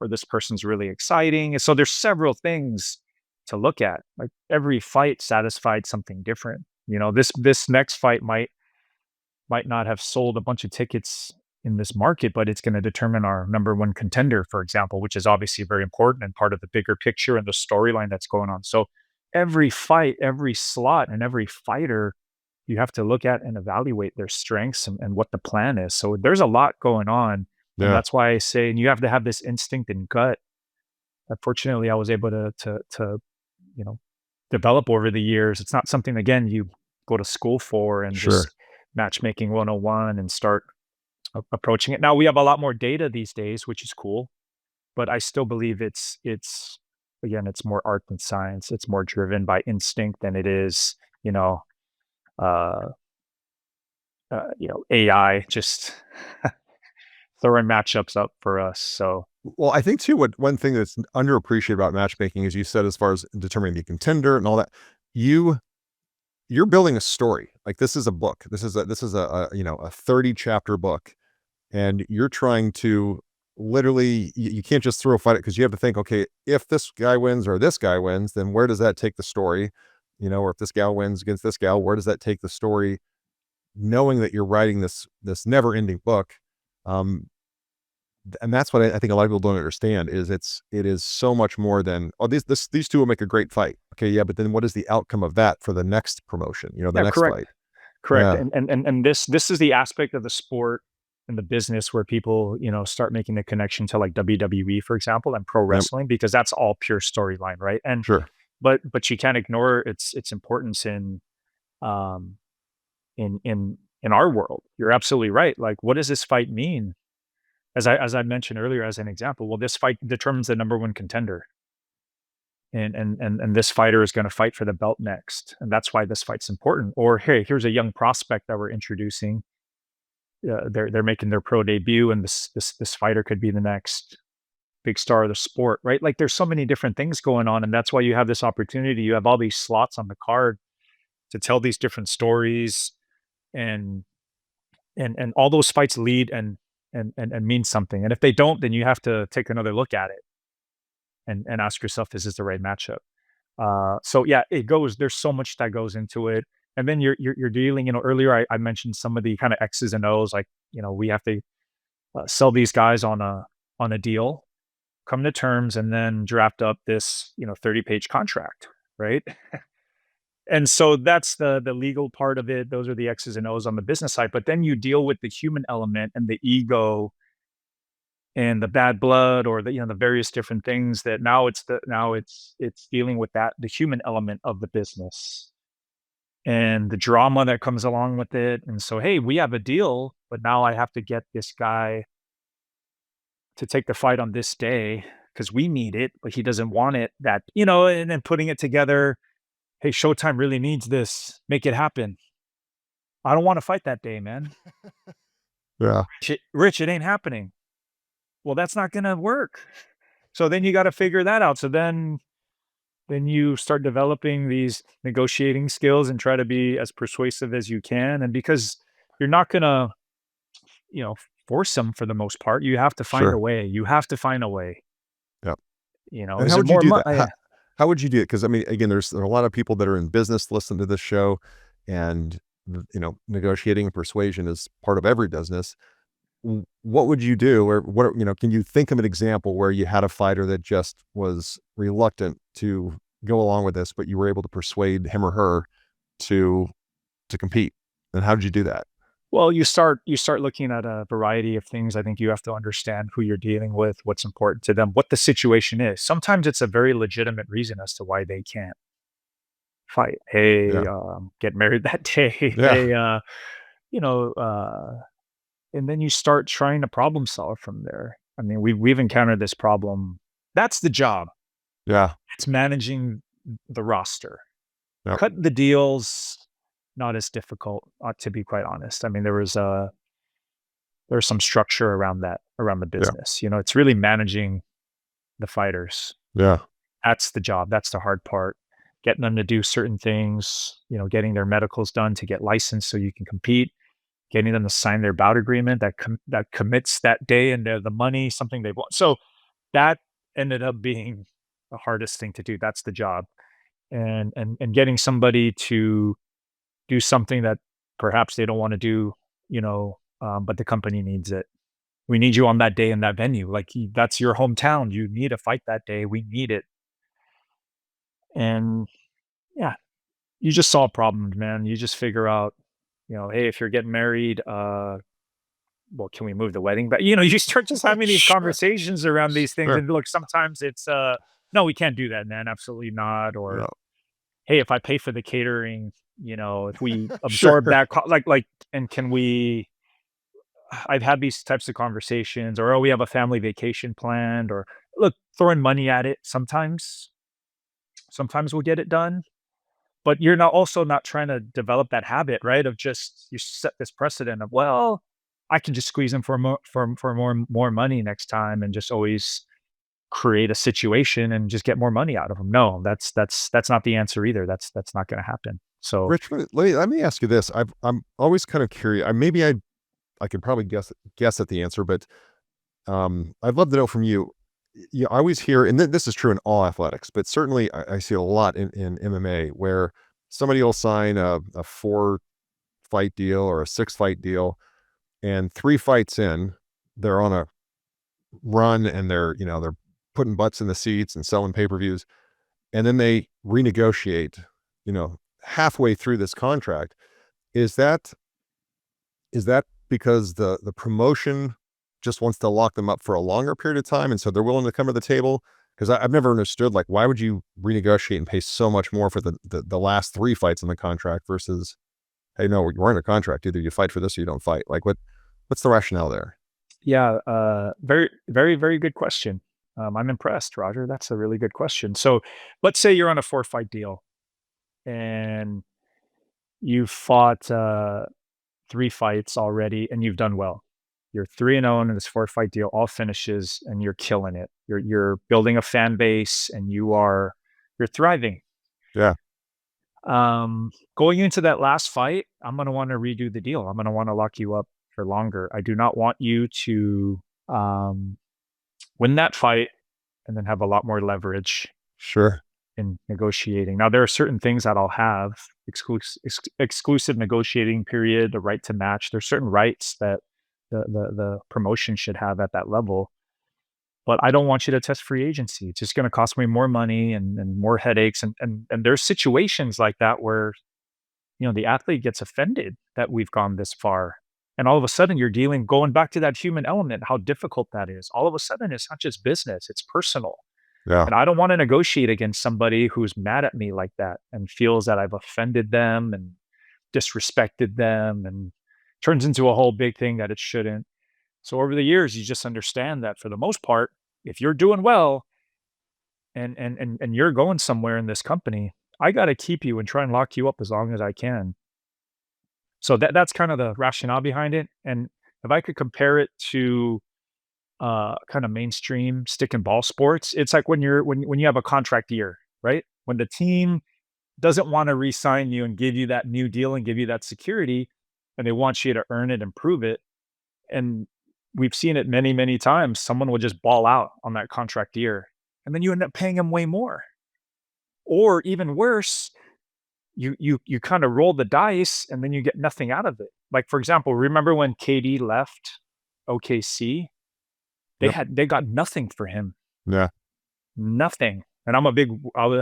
Or this person's really exciting? And so there's several things to look at. Like every fight satisfied something different. This next fight might not have sold a bunch of tickets in this market, but it's going to determine our number one contender, for example, which is obviously very important and part of the bigger picture and the storyline that's going on. So every fight, every slot, and every fighter, you have to look at and evaluate their strengths and what the plan is. So there's a lot going on. And yeah, that's why I say, and you have to have this instinct and gut. Unfortunately, I was able to you know develop over the years. It's not something, again, you go to school for and sure. just matchmaking 101 and start approaching it. Now we have a lot more data these days, which is cool, but I still believe it's again, it's more art than science. It's more driven by instinct than it is, uh, AI just throwing matchups up for us. So Well, I think too, one thing that's underappreciated about matchmaking, as you said, as far as determining the contender and all that, you you're building a story. Like this is a book. This is a 30 chapter book, and you're trying to literally, you can't just throw a fight, because you have to think, okay, if this guy wins or this guy wins, then where does that take the story? Or if this gal wins against this gal, where does that take the story? Knowing that you're writing this never ending book. Um, and that's what I think a lot of people don't understand, is it is so much more than, oh, these two will make a great fight. Okay, yeah, but then what is the outcome of that for the next promotion? The yeah, next correct. fight. Correct. Yeah, And this is the aspect of the sport and the business where people, start making the connection to like WWE, for example, and pro yep, wrestling, because that's all pure storyline, right? And sure. but you can't ignore its importance um, in our world. You're absolutely right. Like, what does this fight mean? As I mentioned earlier as an example, well, this fight determines the number one contender. And this fighter is going to fight for the belt next, and that's why this fight's important. Or hey, here's a young prospect that we're introducing. They're making their pro debut, and this fighter could be the next big star of the sport, right? Like, there's so many different things going on, and that's why you have this opportunity. You have all these slots on the card to tell these different stories, and and all those fights lead and mean something. And if they don't, then you have to take another look at it and ask yourself, is this the right matchup? So yeah, it goes. There's so much that goes into it, and then you're dealing. Earlier I mentioned some of the kind of X's and O's. Like, we have to sell these guys on a deal, come to terms, and then draft up this 30-page contract, right? And so that's the legal part of it. Those are the X's and O's on the business side. But then you deal with the human element and the ego and the bad blood, or the various different things that now it's dealing with that, the human element of the business and the drama that comes along with it. And so, hey, we have a deal, but now I have to get this guy to take the fight on this day because we need it, but he doesn't want it, and then putting it together. Hey, Showtime really needs this. Make it happen. I don't want to fight that day, man. Yeah, Rich, it ain't happening. Well, that's not gonna work. So then you got to figure that out. So then you start developing these negotiating skills and try to be as persuasive as you can. And because you're not gonna, you know, force them for the most part, you have to find a sure. way. You have to find a way. Yeah. And Is how it would you more do money? that? How would you do it? Because I mean, again, there are a lot of people that are in business listen to this show, and negotiating and persuasion is part of every business. What would you do, or what can you think of an example where you had a fighter that just was reluctant to go along with this, but you were able to persuade him or her to compete? And how did you do that? Well, you start looking at a variety of things. I think you have to understand who you're dealing with, what's important to them, what the situation is. Sometimes it's a very legitimate reason as to why they can't fight. Hey, Yeah. get married that day. Yeah. Hey, you know, and then you start trying to problem solve from there. I mean, we've encountered this problem. That's the job. Yeah. It's managing the roster. Yep. Cut the deals, not as difficult, to be quite honest. I mean, there's some structure around that, around the Yeah. business. It's really managing the fighters. Yeah. That's the job. That's the hard part. Getting them to do certain things, getting their medicals done to get licensed so you can compete, getting them to sign their bout agreement that commits that day and the money, something they want. So that ended up being the hardest thing to do. That's the job. And getting somebody to do something that perhaps they don't want to do, but the company needs it. We need you on that day in that venue. Like, that's your hometown. You need a fight that day. We need it. And yeah, you just solve problems, man. You just figure out, hey, if you're getting married, well, can we move the wedding back? You start just having these Sure. conversations around these things. Sure. And look, sometimes it's no, we can't do that, man. Absolutely not. Or Yeah. hey, if I pay for the catering, if we Sure. absorb that, like, and can we? I've had these types of conversations, or oh, we have a family vacation planned, or look, throwing money at it. Sometimes we'll get it done, but you're not also not trying to develop that habit, right? Of just you set this precedent of, well, I can just squeeze them for more money next time, and just always create a situation and just get more money out of them. No, that's not the answer either. That's not going to happen. So Rich, let me ask you this. I'm always kind of curious. I could probably guess at the answer, but I'd love to know from you. I always hear, and this is true in all athletics, but certainly I see a lot in MMA where somebody will sign a 4-fight deal or a 6-fight deal, and 3 fights in, they're on a run, and they're putting butts in the seats and selling pay-per-views, and then they renegotiate, halfway through this contract. Is that because the promotion just wants to lock them up for a longer period of time, and so they're willing to come to the table? Because I've never understood, like, why would you renegotiate and pay so much more for the last 3 fights in the contract versus, "Hey, no, we're in a contract. Either you fight for this or you don't fight." Like, what's the rationale there? Yeah, very, very, very good question. I'm impressed, Roger. That's a really good question. So, let's say you're on a 4-fight deal and you fought 3 fights already and you've done well. You're 3-0 in this 4-fight deal, all finishes, and you're killing it. You're building a fan base and you're thriving. Yeah, Going into that last fight, I'm gonna wanna redo the deal. I'm gonna wanna lock you up for longer. I do not want you to um, win that fight and then have a lot more leverage sure. in negotiating. Now, there are certain things that I'll have exclusive negotiating period, the right to match. There's certain rights that the promotion should have at that level. But I don't want you to test free agency. It's just going to cost me more money and more headaches. And there's situations like that where the athlete gets offended that we've gone this far. And all of a sudden you're going back to that human element, how difficult that is. All of a sudden it's not just business, it's personal. Yeah, And I don't want to negotiate against somebody who's mad at me like that and feels that I've offended them and disrespected them and turns into a whole big thing that it shouldn't. So over the years, you just understand that for the most part, if you're doing well and you're going somewhere in this company, I got to keep you and try and lock you up as long as I can. So that's kind of the rationale behind it. And if I could compare it to kind of mainstream stick and ball sports, it's like when you have a contract year, right? When the team doesn't want to re-sign you and give you that new deal and give you that security, and they want you to earn it and prove it. And we've seen it many, many times. Someone will just ball out on that contract year, and then you end up paying them way more. Or even worse, you kind of roll the dice and then you get nothing out of it. Like for example, remember when KD left OKC? yep, They got nothing for him. yeah, Nothing. And I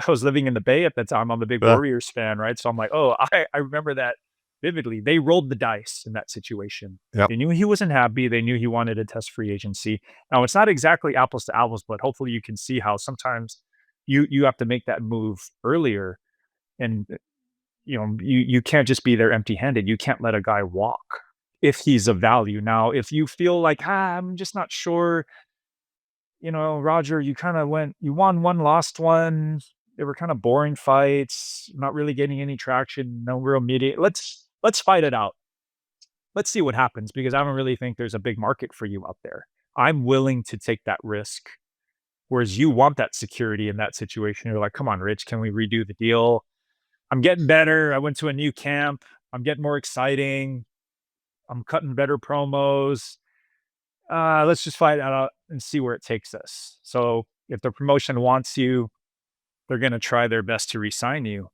was living in the Bay at the time. I'm a big yeah, Warriors fan, right? So I'm like, oh, I remember that vividly. They rolled the dice in that situation. yep. They knew he wasn't happy. They knew he wanted to test free agency. Now it's not exactly apples to apples, but hopefully you can see how sometimes you have to make that move earlier. And you can't just be there empty handed. You can't let a guy walk if he's of value. Now, if you feel like, I'm just not sure, Roger, you won one, lost one. They were kind of boring fights, not really getting any traction, no real media. Let's fight it out. Let's see what happens because I don't really think there's a big market for you out there. I'm willing to take that risk. Whereas you want that security in that situation. You're like, come on, Rich, can we redo the deal? I'm getting better. I went to a new camp. I'm getting more exciting. I'm cutting better promos. Let's just fight it out and see where it takes us. So if the promotion wants you, they're going to try their best to re-sign you.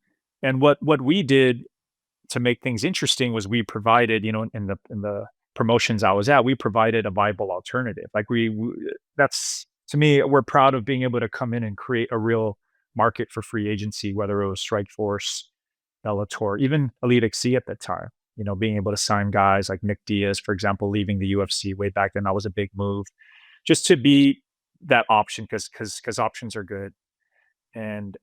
And what we did to make things interesting was we provided, in the promotions I was at, we provided a viable alternative. Like that's to me, we're proud of being able to come in and create a real market for free agency, whether it was Strikeforce, Bellator, even EliteXC at that time. Being able to sign guys like Nick Diaz, for example, leaving the UFC way back then, that was a big move, just to be that option because options are good. And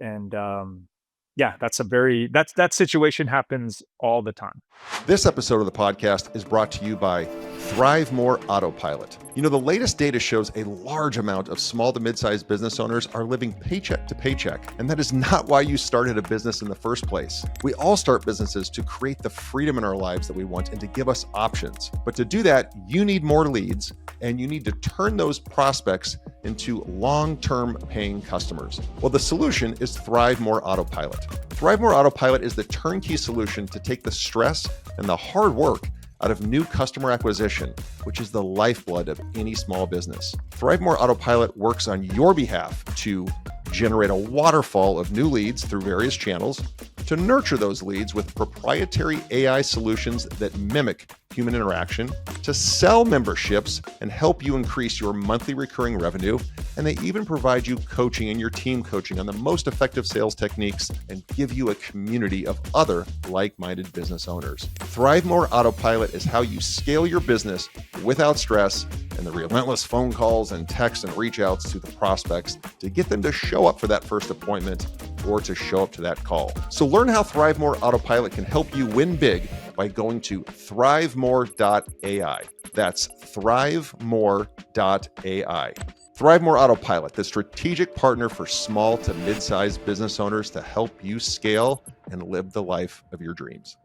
yeah, that situation happens all the time. This episode of the podcast is brought to you by ThriveMore Autopilot. The latest data shows a large amount of small to mid-sized business owners are living paycheck to paycheck, and that is not why you started a business in the first place. We all start businesses to create the freedom in our lives that we want and to give us options. But to do that, you need more leads, and you need to turn those prospects into long-term paying customers. Well, the solution is ThriveMore Autopilot. ThriveMore Autopilot is the turnkey solution to take the stress and the hard work out of new customer acquisition, which is the lifeblood of any small business. ThriveMore Autopilot works on your behalf to generate a waterfall of new leads through various channels, to nurture those leads with proprietary AI solutions that mimic human interaction, to sell memberships and help you increase your monthly recurring revenue. And they even provide you coaching and your team coaching on the most effective sales techniques and give you a community of other like-minded business owners. ThriveMore Autopilot is how you scale your business without stress and the relentless phone calls and texts and reach outs to the prospects to get them to show up for that first appointment or to show up to that call. So learn how ThriveMore Autopilot can help you win big by going to ThriveMore.ai. That's ThriveMore.ai. ThriveMore Autopilot, the strategic partner for small to mid-sized business owners to help you scale and live the life of your dreams.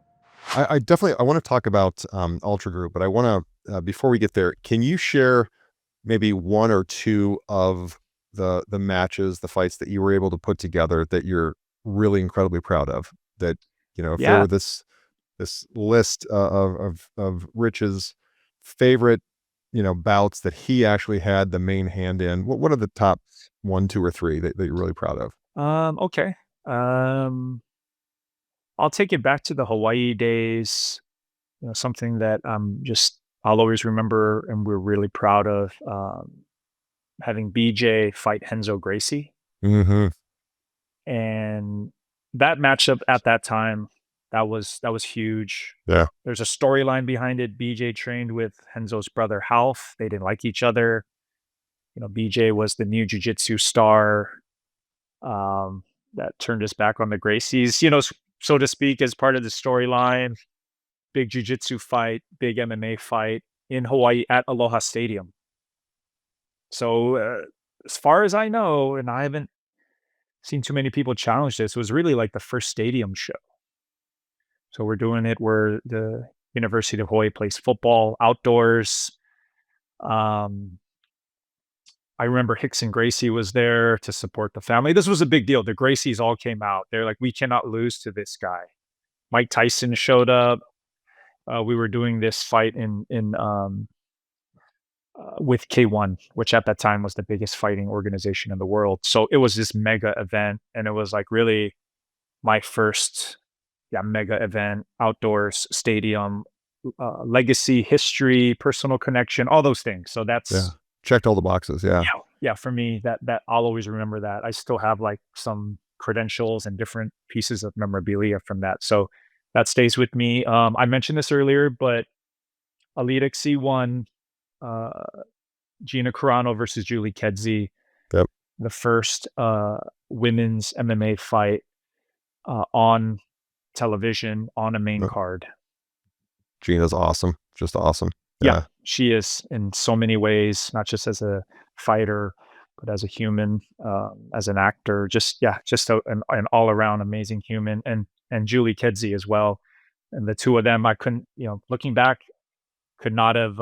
I definitely want to talk about Ultra Group, but I want to before we get there, can you share maybe one or two of the matches, the fights that you were able to put together that you're really incredibly proud of? That, if there Yeah. were this list of Rich's favorite, bouts that he actually had the main hand in, what are the top 1, 2, or 3 that you're really proud of? Okay. Um, I'll take it back to the Hawaii days. Something that I'll always remember and we're really proud of, having BJ fight Renzo Gracie. Mhm. And that matchup at that time, that was huge. Yeah. There's a storyline behind it. BJ trained with Renzo's brother Half. They didn't like each other. BJ was the new jiu-jitsu star, um, that turned his back on the Gracies, so to speak, as part of the storyline. Big jiu-jitsu fight, big MMA fight in Hawaii at Aloha Stadium. So, as far as I know, and I haven't seen too many people challenge this, it was really like the first stadium show. So we're doing it where the University of Hawaii plays football outdoors. Um, I remember Hickson Gracie was there to support the family. This was a big deal. The Gracies all came out. They're like, we cannot lose to this guy. Mike Tyson showed up. We were doing this fight with K1, which at that time was the biggest fighting organization in the world. So it was this mega event, and it was like really my first, yeah, mega event, outdoors, stadium, legacy, history, personal connection, all those things. So Yeah. that's, Checked all the boxes, yeah. yeah, for me, that I'll always remember that. I still have like some credentials and different pieces of memorabilia from that. So that stays with me. I mentioned this earlier, but EliteXC won, uh, Gina Carano versus Julie Kedzie, Yep. the first women's MMA fight on television on a main Yep. card. Gina's awesome. Just awesome. Yeah, Yeah. she is in so many ways, not just as a fighter, but as a human, as an actor. Just yeah, just an all around amazing human, and Julie Kedzie as well. And the two of them, I couldn't, looking back, could not have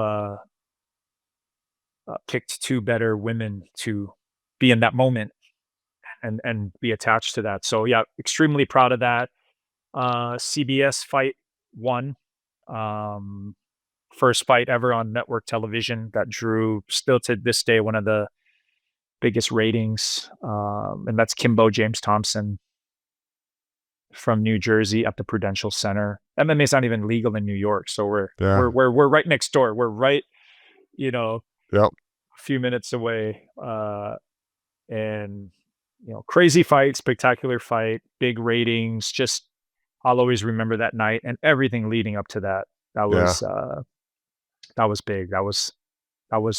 picked two better women to be in that moment and be attached to that. So yeah, extremely proud of that. CBS fight one. Um, First fight ever on network television that drew, still to this day, one of the biggest ratings. And that's Kimbo James Thompson from New Jersey at the Prudential Center. MMA is not even legal in New York, so we're Yeah. we're we're we're right next door. We're right, you know, Yep. a few minutes away. And crazy fight, spectacular fight, big ratings. Just I'll always remember that night and everything leading up to that. That Yeah. was that was big. That was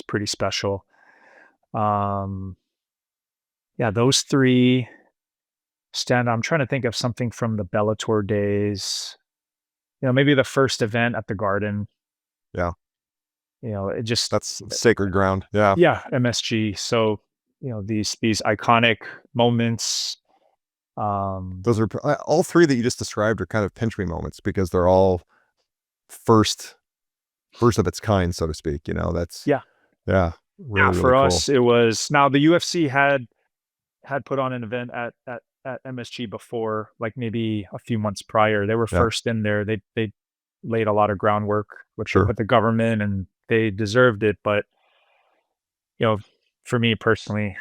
pretty special. Um, yeah, those three stand. I'm trying to think of something from the Bellator days. Maybe the first event at the Garden. Yeah. It just That's sacred ground. Yeah. yeah, MSG. So these iconic moments. Those are all 3 that you just described are kind of pinch me moments because they're all first of its kind, so to speak. That's Yeah, yeah, yeah. really, really For cool. us, it was now the UFC had put on an event at MSG before, like maybe a few months prior. They were Yeah. first in there. They laid a lot of groundwork with Sure. the government, and they deserved it. But you know, for me personally,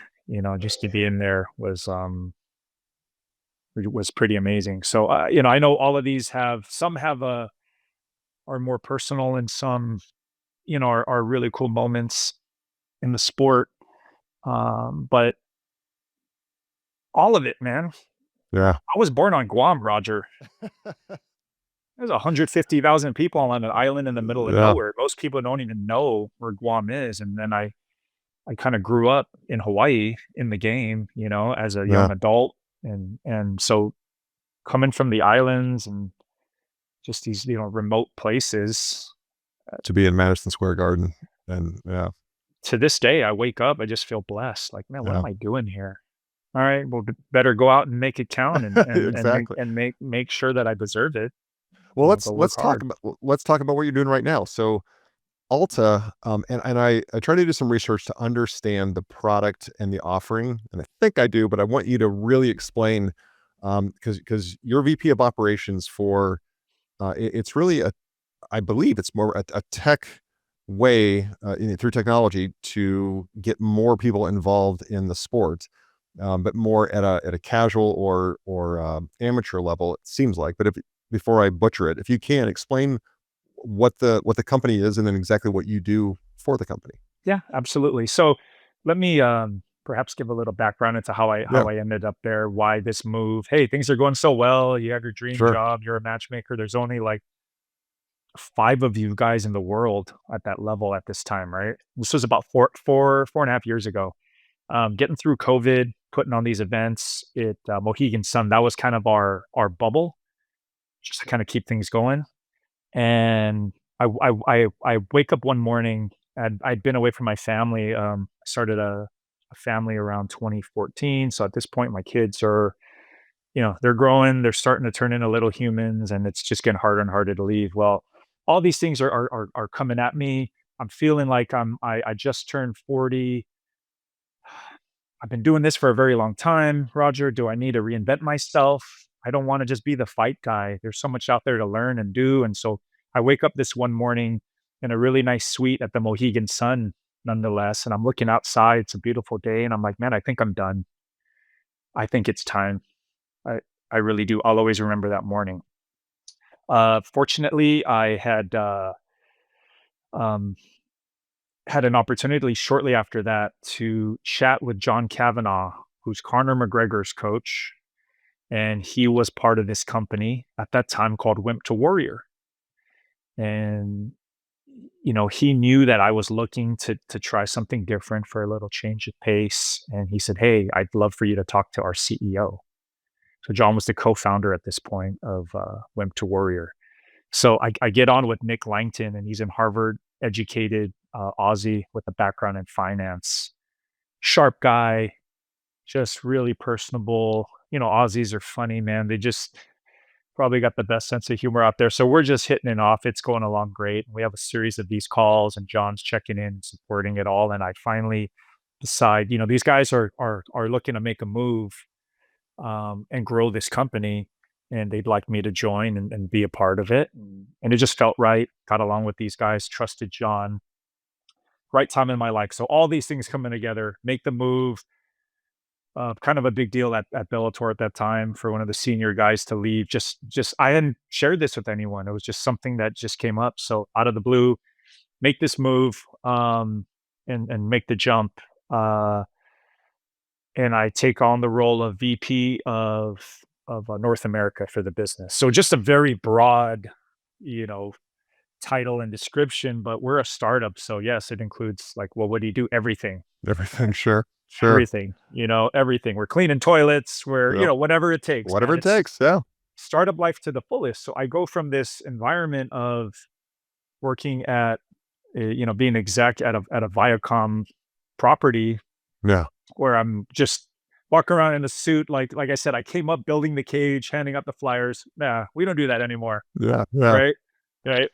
just to be in there was was pretty amazing. So, I know all of these some have a are more personal, and some, are really cool moments in the sport. But all of it, man. Yeah. I was born on Guam, Roger. There's 150,000 people on an island in the middle of Yeah. nowhere. Most people don't even know where Guam is. And then I kind of grew up in Hawaii in the game, as a Yeah. young adult. And so coming from the islands and just these, remote places, To be in Madison Square Garden. And yeah. to this day, I wake up, I just feel blessed. Like, man, what Yeah. am I doing here? All right, well, better go out and make it count, Exactly. make sure that I deserve it. Well, Go let's work let's talk hard. about let's talk about what you're doing right now. So Alta, and I try to do some research to understand the product and the offering, and I think I do, but I want you to really explain, because you're VP of operations for, it's really I believe it's more a tech way, through technology to get more people involved in the sport, but more at a casual or amateur level, it seems like. But if before I butcher it, if you can explain what the company is, and then exactly what you do for the company. Yeah, absolutely. So let me perhaps give a little background into Yeah, how I ended up there, why this move. Hey, things are going so well. You have your dream sure. job. You're a matchmaker. There's only like five of you guys in the world at that level at this time, right? This was about 4.5 years ago. Getting through COVID, putting on these events at Mohegan Sun. That was kind of our bubble, just to kind of keep things going. And I wake up one morning, and I'd been away from my family. I started a family around 2014. So at this point, my kids are, they're growing, they're starting to turn into little humans, and it's just getting harder and harder to leave. Well, all these things are coming at me. I'm feeling like I just turned 40. I've been doing this for a very long time, Roger. Do I need to reinvent myself? I don't want to just be the fight guy. There's so much out there to learn and do. And so I wake up this one morning in a really nice suite at the Mohegan Sun, nonetheless. And I'm looking outside. It's a beautiful day. And I'm like, man, I think I'm done. I think it's time. I, I really do. I'll always remember that morning. Fortunately, I um, had an opportunity shortly after that to chat with John Kavanagh, who's Conor McGregor's coach, and he was part of this company at that time called Wimp to Warrior. And he knew that I was looking to try something different for a little change of pace. And he said, "Hey, I'd love for you to talk to our CEO." So John was the co-founder at this point of Wimp to Warrior. So I get on with Nick Langton, and he's a Harvard educated Aussie with a background in finance. Sharp guy, just really personable. Aussies are funny, man. They just probably got the best sense of humor out there. So we're just hitting it off. It's going along great. We have a series of these calls, and John's checking in, supporting it all. And I finally decide, these guys are looking to make a move, and grow this company, and they'd like me to join and be a part of it. And it just felt right. Got along with these guys, trusted John. Right time in my life. So all these things coming together, make the move. Kind of a big deal at Bellator at that time for one of the senior guys to leave. Just I hadn't shared this with anyone. It was just something that just came up. So out of the blue, make this move, and make the jump. Uh, and I take on the role of VP of North America for the business. So just a very broad, you know, title and description. But we're a startup, so yes, it includes, like, well, what do you do? Everything. Everything, sure, sure. Everything, everything. We're cleaning toilets, we're, Yep. whatever it takes, Whatever man. it It's takes, yeah. startup life to the fullest. So I go from this environment of working at, being exec at a Viacom property, Yeah, where I'm just walking around in a suit. Like I said, I came up building the cage, handing out the flyers. Nah, we don't do that anymore, yeah, yeah. right? Right.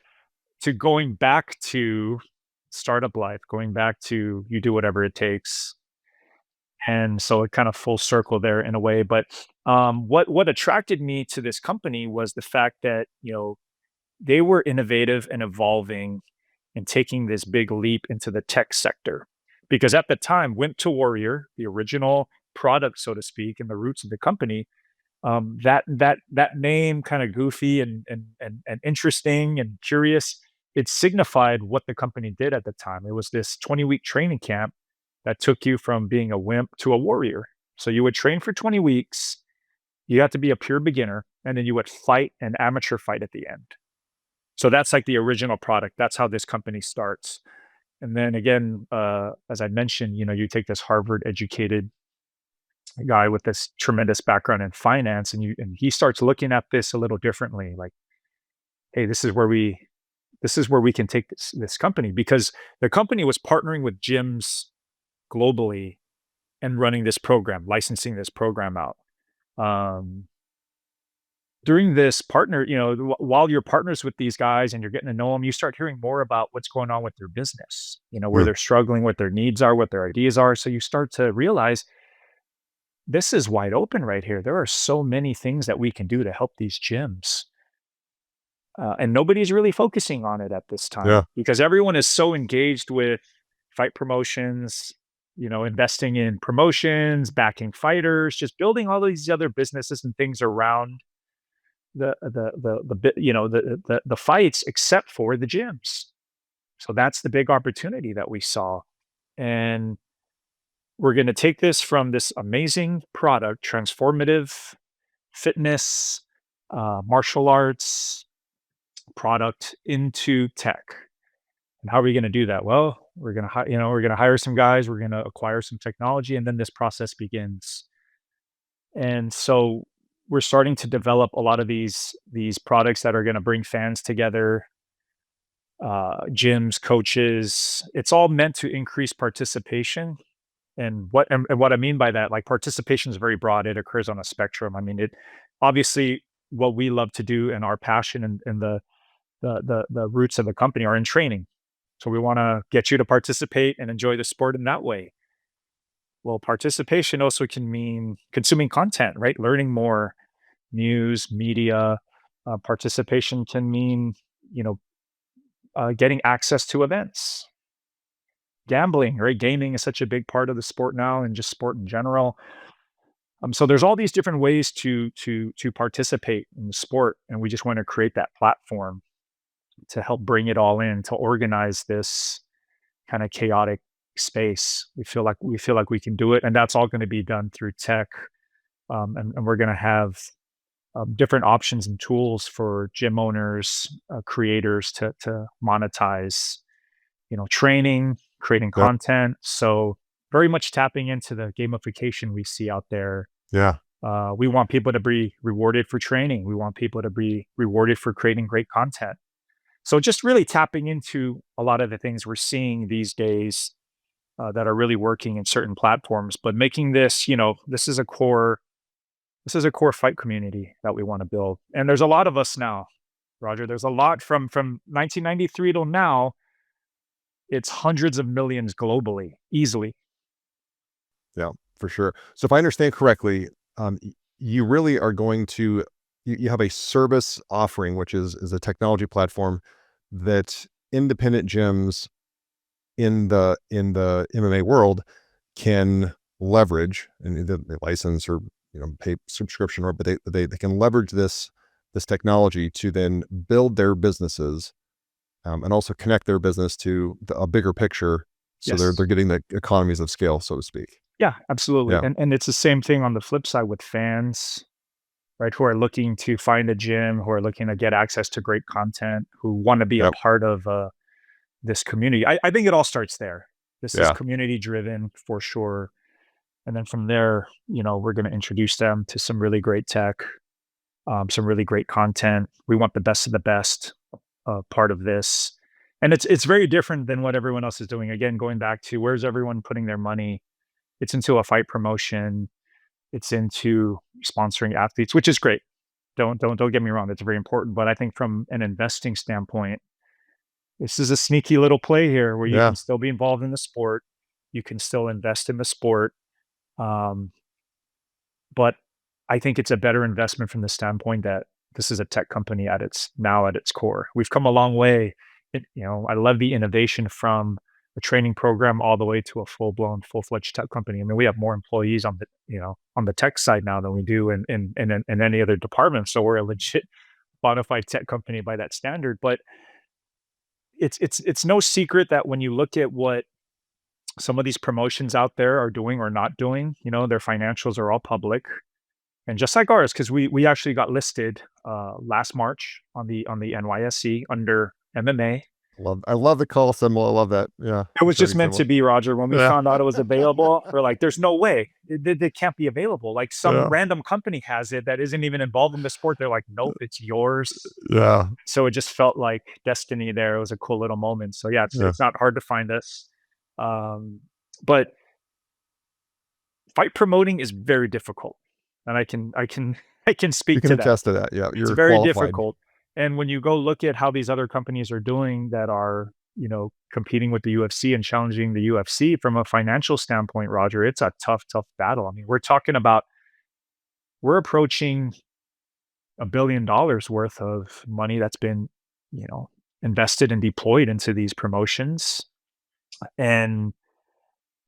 To going back to startup life, going back to you do whatever it takes. And so it kind of full circle there in a way. But what attracted me to this company was the fact that, they were innovative and evolving and taking this big leap into the tech sector. Because at the time, Went to Warrior, the original product, so to speak, and the roots of the company, That name, kind of goofy and interesting and curious, it signified what the company did at the time. It was this 20-week training camp that took you from being a wimp to a warrior. So you would train for 20 weeks. You had to be a pure beginner, and then you would fight an amateur fight at the end. So that's like the original product. That's how this company starts. And then again, as I mentioned, you take this Harvard educated guy with this tremendous background in finance, and he starts looking at this a little differently. Like, hey, this is where we can take this company, because the company was partnering with gyms globally and running this program, licensing this program out. Um, During this partner, while you're partners with these guys and you're getting to know them, you start hearing more about what's going on with their business, where Mm, they're struggling, what their needs are, what their ideas are. So you start to realize this is wide open right here. There are so many things that we can do to help these gyms. And nobody's really focusing on it at this time yeah. because everyone is so engaged with fight promotions, investing in promotions, backing fighters, just building all these other businesses and things around the fights, except for the gyms. So that's the big opportunity that we saw. And we're going to take this from this amazing product, transformative fitness, martial arts product, into tech. And how are we going to do that? Well, we're going to hire some guys, we're going to acquire some technology, and then this process begins. And so we're starting to develop a lot of these products that are going to bring fans together, gyms, coaches. It's all meant to increase participation. And what I mean by that, like, participation is very broad. It occurs on a spectrum. I mean, it obviously, what we love to do and our passion and the roots of the company are in training. So we want to get you to participate and enjoy the sport in that way. Well, participation also can mean consuming content, right? Learning more, news, media. Participation can mean, you know, getting access to events, gambling, right? Gaming is such a big part of the sport now, and just sport in general. So there's all these different ways to participate in the sport, and we just want to create that platform to help bring it all in, to organize this kind of chaotic space. We feel like we can do it, and that's all going to be done through tech. And we're going to have different options and tools for gym owners, creators to monetize, training, creating Yep. content. So very much tapping into the gamification we see out there. Yeah. We want people to be rewarded for training. We want people to be rewarded for creating great content. So just really tapping into a lot of the things we're seeing these days that are really working in certain platforms, but making this, this is a core fight community that we want to build. And there's a lot of us now, Roger. There's a lot from 1993 till now. It's hundreds of millions globally, easily. Yeah, for sure. So if I understand correctly, you really are going to you have a service offering, which is a technology platform that independent gyms in the MMA world can leverage, and they license or pay subscription, or but they can leverage this technology to then build their businesses, and also connect their business to a bigger picture. So they're Yes. getting the economies of scale, so to speak. Yeah, absolutely. Yeah. And it's the same thing on the flip side with fans, right? Who are looking to find a gym, who are looking to get access to great content, who want to be a Yep. part of this community. I think it all starts there. This is Yeah. community driven for sure. And then from there, we're going to introduce them to some really great tech, some really great content. We want the best of the best part of this. And it's very different than what everyone else is doing. Again, going back to, where's everyone putting their money? It's into a fight promotion. It's into sponsoring athletes, which is great. Don't get me wrong. That's very important. But I think from an investing standpoint, this is a sneaky little play here where you Yeah. can still be involved in the sport. You can still invest in the sport. Um, but I think it's a better investment from the standpoint that this is a tech company at its core. We've come a long way. I love the innovation from a training program all the way to a full-fledged tech company. I mean, we have more employees on the, on the tech side now than we do in any other department. So we're a legit bona fide tech company by that standard. But it's no secret that when you look at what some of these promotions out there are doing or not doing, their financials are all public. And just like ours, because we actually got listed last March on the NYSE under MMA. I love the call symbol. I love that. Yeah. It The was just trading meant symbol. to be, Roger. When we Yeah. found out it was available, we're like, "There's no way it can't be available." Like some Yeah. random company has it that isn't even involved in the sport. They're like, "Nope, it's yours." Yeah. So it just felt like destiny there. It was a cool little moment. So yeah, Yeah. it's not hard to find us. Um, but fight promoting is very difficult, and I can You speak can to that. attest to that. Yeah. It's You're very qualified. difficult. And when you go look at how these other companies are doing that are, competing with the UFC and challenging the UFC from a financial standpoint, Roger, it's a tough, tough battle. I mean, we're approaching $1 billion worth of money that's been, you know, invested and deployed into these promotions. And,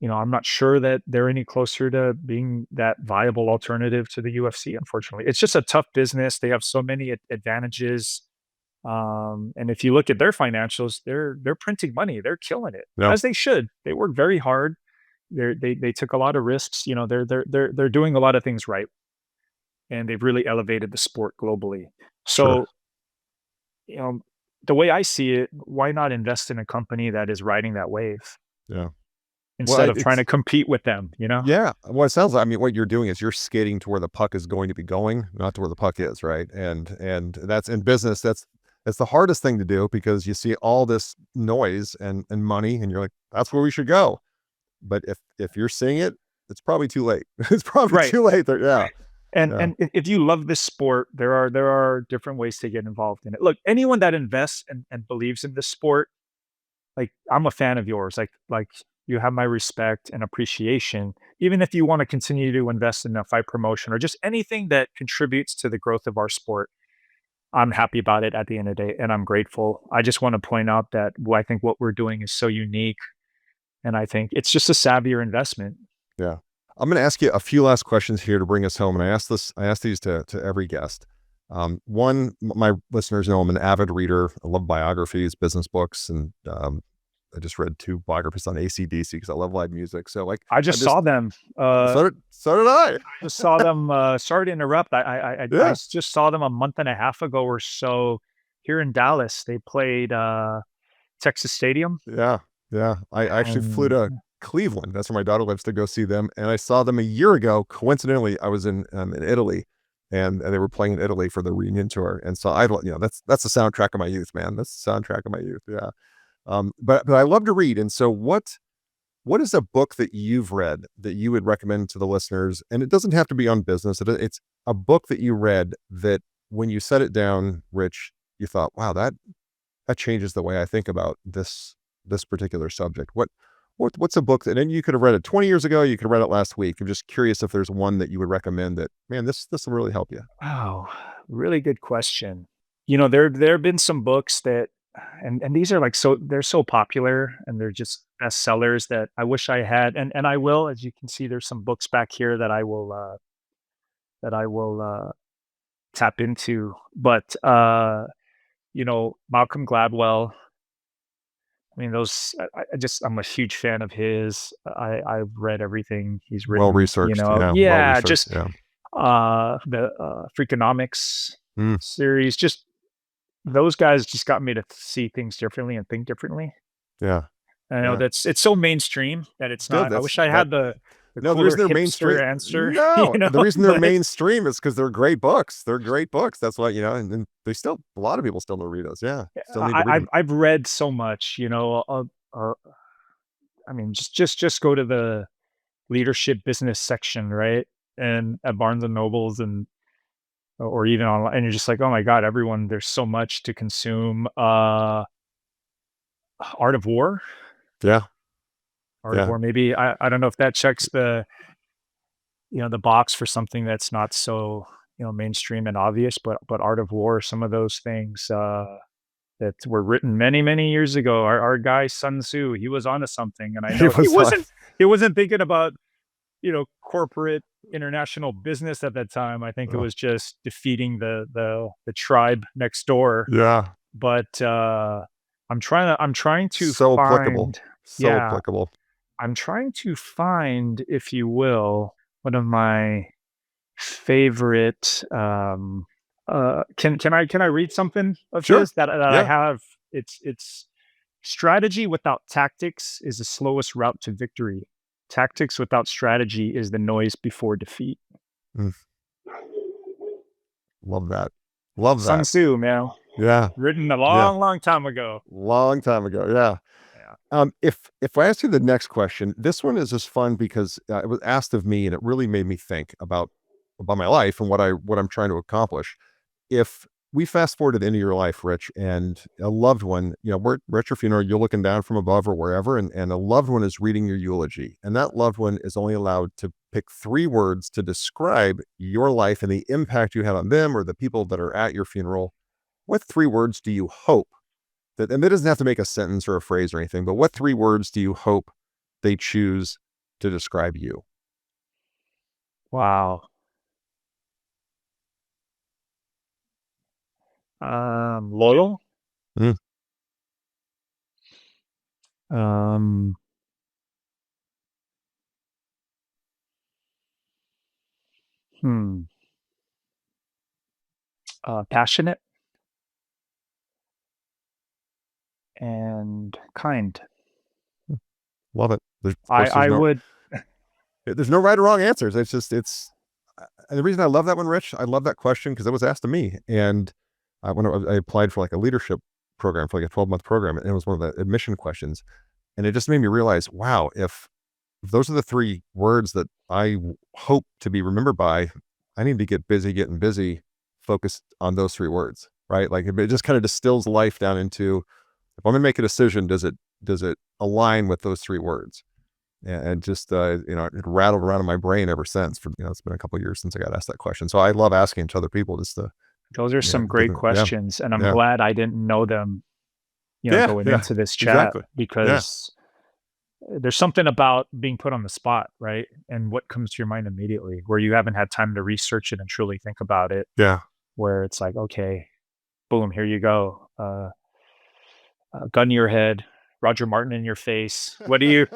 I'm not sure that they're any closer to being that viable alternative to the UFC, unfortunately. It's just a tough business. They have so many advantages. And if you look at their financials, they're printing money. They're killing it, No. as they should. They work very hard. They took a lot of risks. They're doing a lot of things right, and they've really elevated the sport globally. Sure. So, you know, the way I see it, why not invest in a company that is riding that wave Yeah. Well, instead of trying it's to compete with them? yeah. Well, it sounds like, I mean, what you're doing is you're skating to where the puck is going to be going, not to where the puck is, right? And that's in business. That's the hardest thing to do because you see all this noise and money, and you're like, that's where we should go. But if you're seeing it, it's probably too late. It's probably Right. too late. There. Yeah. And Yeah. and if you love this sport, there are different ways to get involved in it. Look, anyone that invests and believes in this sport, like, I'm a fan of yours. Like you have my respect and appreciation. Even if you want to continue to invest in a fight promotion or just anything that contributes to the growth of our sport, I'm happy about it at the end of the day, and I'm grateful. I just want to point out that I think what we're doing is so unique, and I think it's just a savvier investment. Yeah. I'm going to ask you a few last questions here to bring us home. And I ask these to every guest. One, my listeners know I'm an avid reader. I love biographies, business books, and I just read 2 biographies on AC/DC because I love live music. So like, I I just just saw them. Uh, so did I. just saw them. Sorry to interrupt. I Yeah, just saw them a month and a half ago or so here in Dallas. They played Texas Stadium, yeah, yeah. I actually flew and to Cleveland. That's where my daughter lives to go see them, and I saw them a year ago. Coincidentally, I was in Italy, and they were playing in Italy for the reunion tour. And so that's the soundtrack of my youth, man. That's the soundtrack of my youth. Yeah. But I love to read. And so what is a book that you've read that you would recommend to the listeners? And it doesn't have to be on business. It's a book that you read that when you set it down, Rich, you thought, wow, that changes the way I think about this particular subject. What's a book that, and you could have read it 20 years ago, you could have read it last week. I'm just curious if there's one that you would recommend that, man, this will really help you. wow, really good question. There have been some books that, and these are like, so they're so popular and they're just bestsellers that I wish I had, and I will, as you can see, there's some books back here that I will tap into. But Malcolm Gladwell. I mean, I'm a huge fan of his. I've read everything he's Well written. researched. Yeah. Well Yeah, researched. just Yeah. the Freakonomics Mm, series. Just those guys just got me to see things differently and think differently. yeah. I know Yeah. that's it's so mainstream that it's Dude, not. I wish I had the no, the cooler reason they're mainstream. hipster answer, No, the reason they're but mainstream is because they're great books. They're great books. That's why, and they still, a lot of people still don't read those. Yeah. Still need to read them. I've read so much. I mean, just go to the leadership business section, right? And at Barnes and Nobles or even online, and you're just like, oh my god, everyone, there's so much to consume. Art of War, Yeah. Art of Yeah. War. Maybe I don't know if that checks the box for something that's not so mainstream and obvious, but Art of War, some of those things. that were written many, many years ago. Our guy Sun Tzu, he was onto something, and I He know he was on. wasn't thinking about, corporate international business at that time. I think it Oh, was just defeating the tribe next door. yeah. But, I'm trying to So applicable. find So yeah, applicable. I'm trying to find, if you will, one of my favorite, can I read something of Sure. his that I Yeah. have? It's strategy without tactics is the slowest route to victory. Tactics without strategy is the noise before defeat. Mm, love that. Love Sun that. Tzu, man, Yeah. written a Yeah. long, long time ago. Long time ago. Yeah. Yeah. If I ask you the next question, this one is just fun because it was asked of me, and it really made me think about my life and what I'm trying to accomplish. If we fast forward to the end of your life, Rich, and a loved one, we're at your funeral, you're looking down from above or wherever, and a loved one is reading your eulogy, and that loved one is only allowed to pick 3 words to describe your life and the impact you had on them or the people that are at your funeral. What 3 words do you hope that, and that doesn't have to make a sentence or a phrase or anything, but what 3 words do you hope they choose to describe you? Wow. Loyal. Mm, Um, hmm. Passionate and kind. love it. Of I course, I would there's no right or wrong answers. And the reason I love that one, Rich, I love that question because it was asked to me. And when I applied for like a leadership program for like a 12-month program, and it was one of the admission questions. And it just made me realize, wow, if those are the 3 words that hope to be remembered by, I need to get busy getting busy, focused on those 3 words, right? Like it just kind of distills life down into, if I'm gonna make a decision, does it align with those 3 words? And just it rattled around in my brain ever since. For it's been a couple of years since I got asked that question. So I love asking to other people just to those are some great different. Yeah, questions, and I'm yeah, glad I didn't know them, yeah, going yeah, into this chat exactly. Yeah, because there's something about being put on the spot, right? And what comes to your mind immediately where you haven't had time to research it and truly think about it, yeah. where it's like, okay, boom, here you go. Gun to your head, Roger Martin in your face. What do you,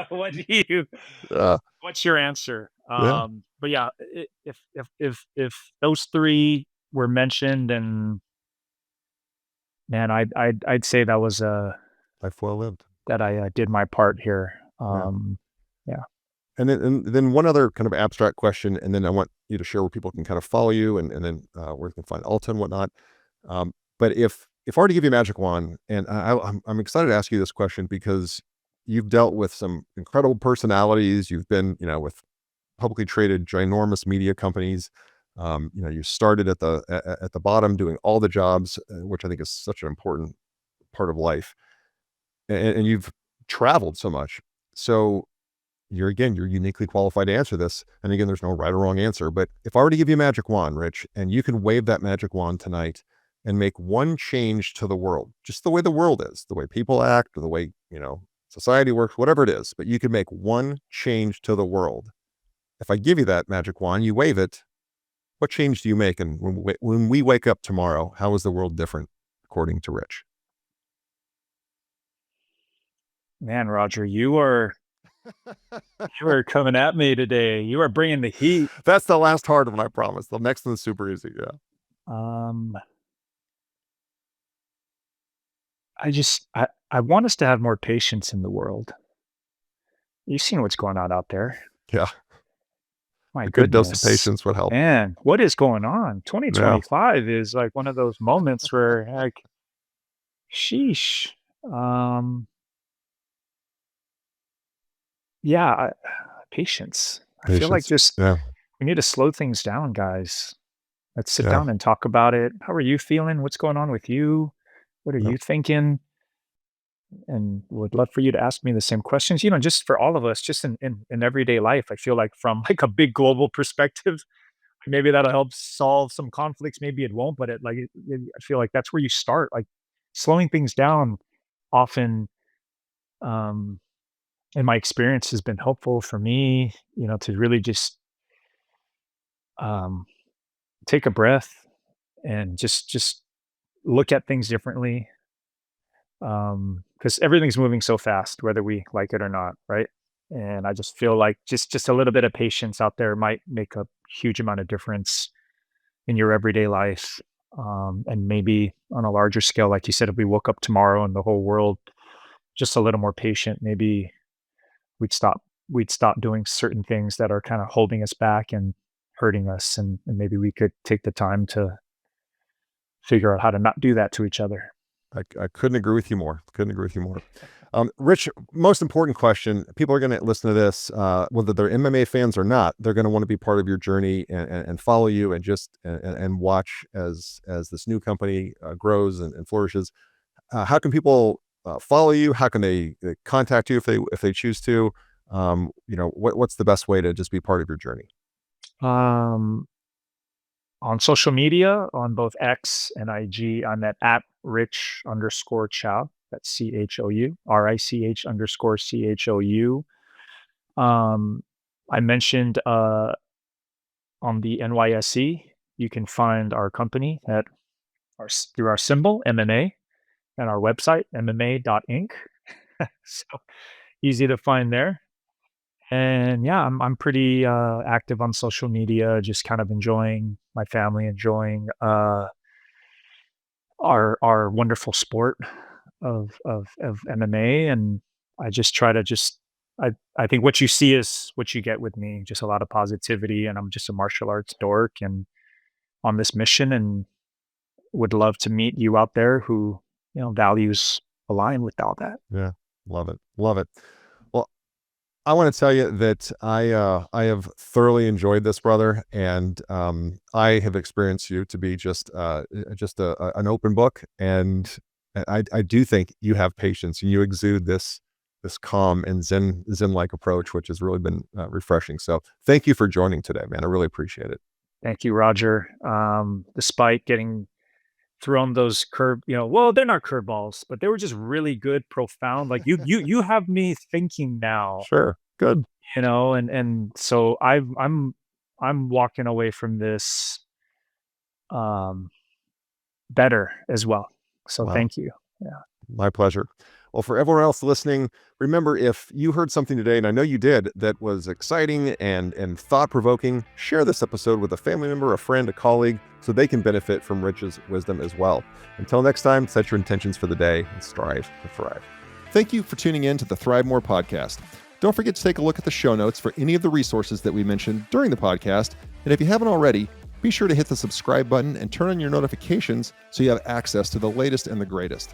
what do you, uh, what's your answer? yeah. But yeah, if those three were mentioned, and man, I'd say that was Life well lived. that I did my part here. Yeah. Yeah. And then one other kind of abstract question, and then I want you to share where people can kind of follow you, and then where they can find Alta and whatnot. But if I were to give you a magic wand, and I'm excited to ask you this question because you've dealt with some incredible personalities. You've been with publicly traded ginormous media companies. You started at the bottom doing all the jobs, which I think is such an important part of life, and you've traveled so much. So you're uniquely qualified to answer this. And again, there's no right or wrong answer. But if I were to give you a magic wand, Rich, and you can wave that magic wand tonight and make one change to the world, just the way the world is, the way people act, or the way, society works, whatever it is, but you can make one change to the world. If I give you that magic wand, you wave it, what change do you make? And when we wake up tomorrow, how is the world different according to Rich? Man, Roger, you are coming at me today. You are bringing the heat. That's the last hard one, I promise. The next one's super easy. Yeah. Um, I want us to have more patience in the world. You've seen what's going on out there. Yeah. My A good dose of goodness. patience would help. Man, what is going on? Yeah. 2025 is like one of those moments where like, sheesh. Um, yeah, patience. I feel like Patience. just Yeah. we need to slow things down, guys. Let's sit Yeah. down and talk about it. How are you feeling? What's going on with you? What are Yep. you thinking? And would love for you to ask me the same questions, just for all of us, just in everyday life. I feel like from like a big global perspective, maybe that'll help solve some conflicts. Maybe it won't, but I feel like that's where you start. Like slowing things down often, um, in my experience, has been helpful for me. To really just um, take a breath and just look at things differently. Because everything's moving so fast, whether we like it or not, right? And I just feel like just a little bit of patience out there might make a huge amount of difference in your everyday life. And maybe on a larger scale, like you said, if we woke up tomorrow and the whole world just a little more patient, maybe we'd stop we'd stop doing certain things that are kind of holding us back and hurting us, and maybe we could take the time to figure out how to not do that to each other. I couldn't agree with you more. Couldn't agree with you more. Rich, most important question. People are going to listen to this, whether they're MMA fans or not. They're going to want to be part of your journey and follow you and just and watch as this new company grows and flourishes. How can people follow you? How can they contact you if they choose to? What's the best way to just be part of your journey? Um, on social media, on both X and IG, I'm at Rich_Chou. That's CHOU, RICH_CHOU. I mentioned on the NYSE, you can find our company through our symbol MMA, and our website MMA.Inc. So easy to find there. And yeah, I'm pretty active on social media, just kind of enjoying my family, enjoying our wonderful sport of MMA. And I just try to I think what you see is what you get with me, just a lot of positivity. And I'm just a martial arts dork and on this mission, and would love to meet you out there who, values align with all that. Yeah, love it, love it. Well, I want to tell you that I have thoroughly enjoyed this, brother, and I have experienced you to be just an open book, and I do think you have patience and you exude this calm and zen like approach, which has really been refreshing. So thank you for joining today, man. I really appreciate it. Thank you, Roger. Despite getting thrown those well, they're not curveballs, but they were just really good, profound. Like you have me thinking now, Sure, good. and so I'm walking away from this um better as well. So Wow. thank you. Yeah. My pleasure. Well, for everyone else listening, remember, if you heard something today, and I know you did, that was exciting and thought-provoking, share this episode with a family member, a friend, a colleague, so they can benefit from Rich's wisdom as well. Until next time, set your intentions for the day and strive to thrive. Thank you for tuning in to the ThriveMore podcast. Don't forget to take a look at the show notes for any of the resources that we mentioned during the podcast. And if you haven't already, be sure to hit the subscribe button and turn on your notifications so you have access to the latest and the greatest.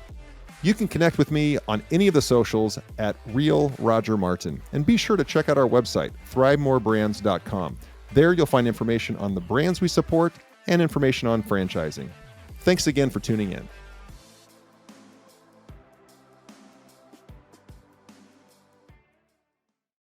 You can connect with me on any of the socials at Real Roger Martin. And be sure to check out our website, ThriveMoreBrands.com. There you'll find information on the brands we support and information on franchising. Thanks again for tuning in.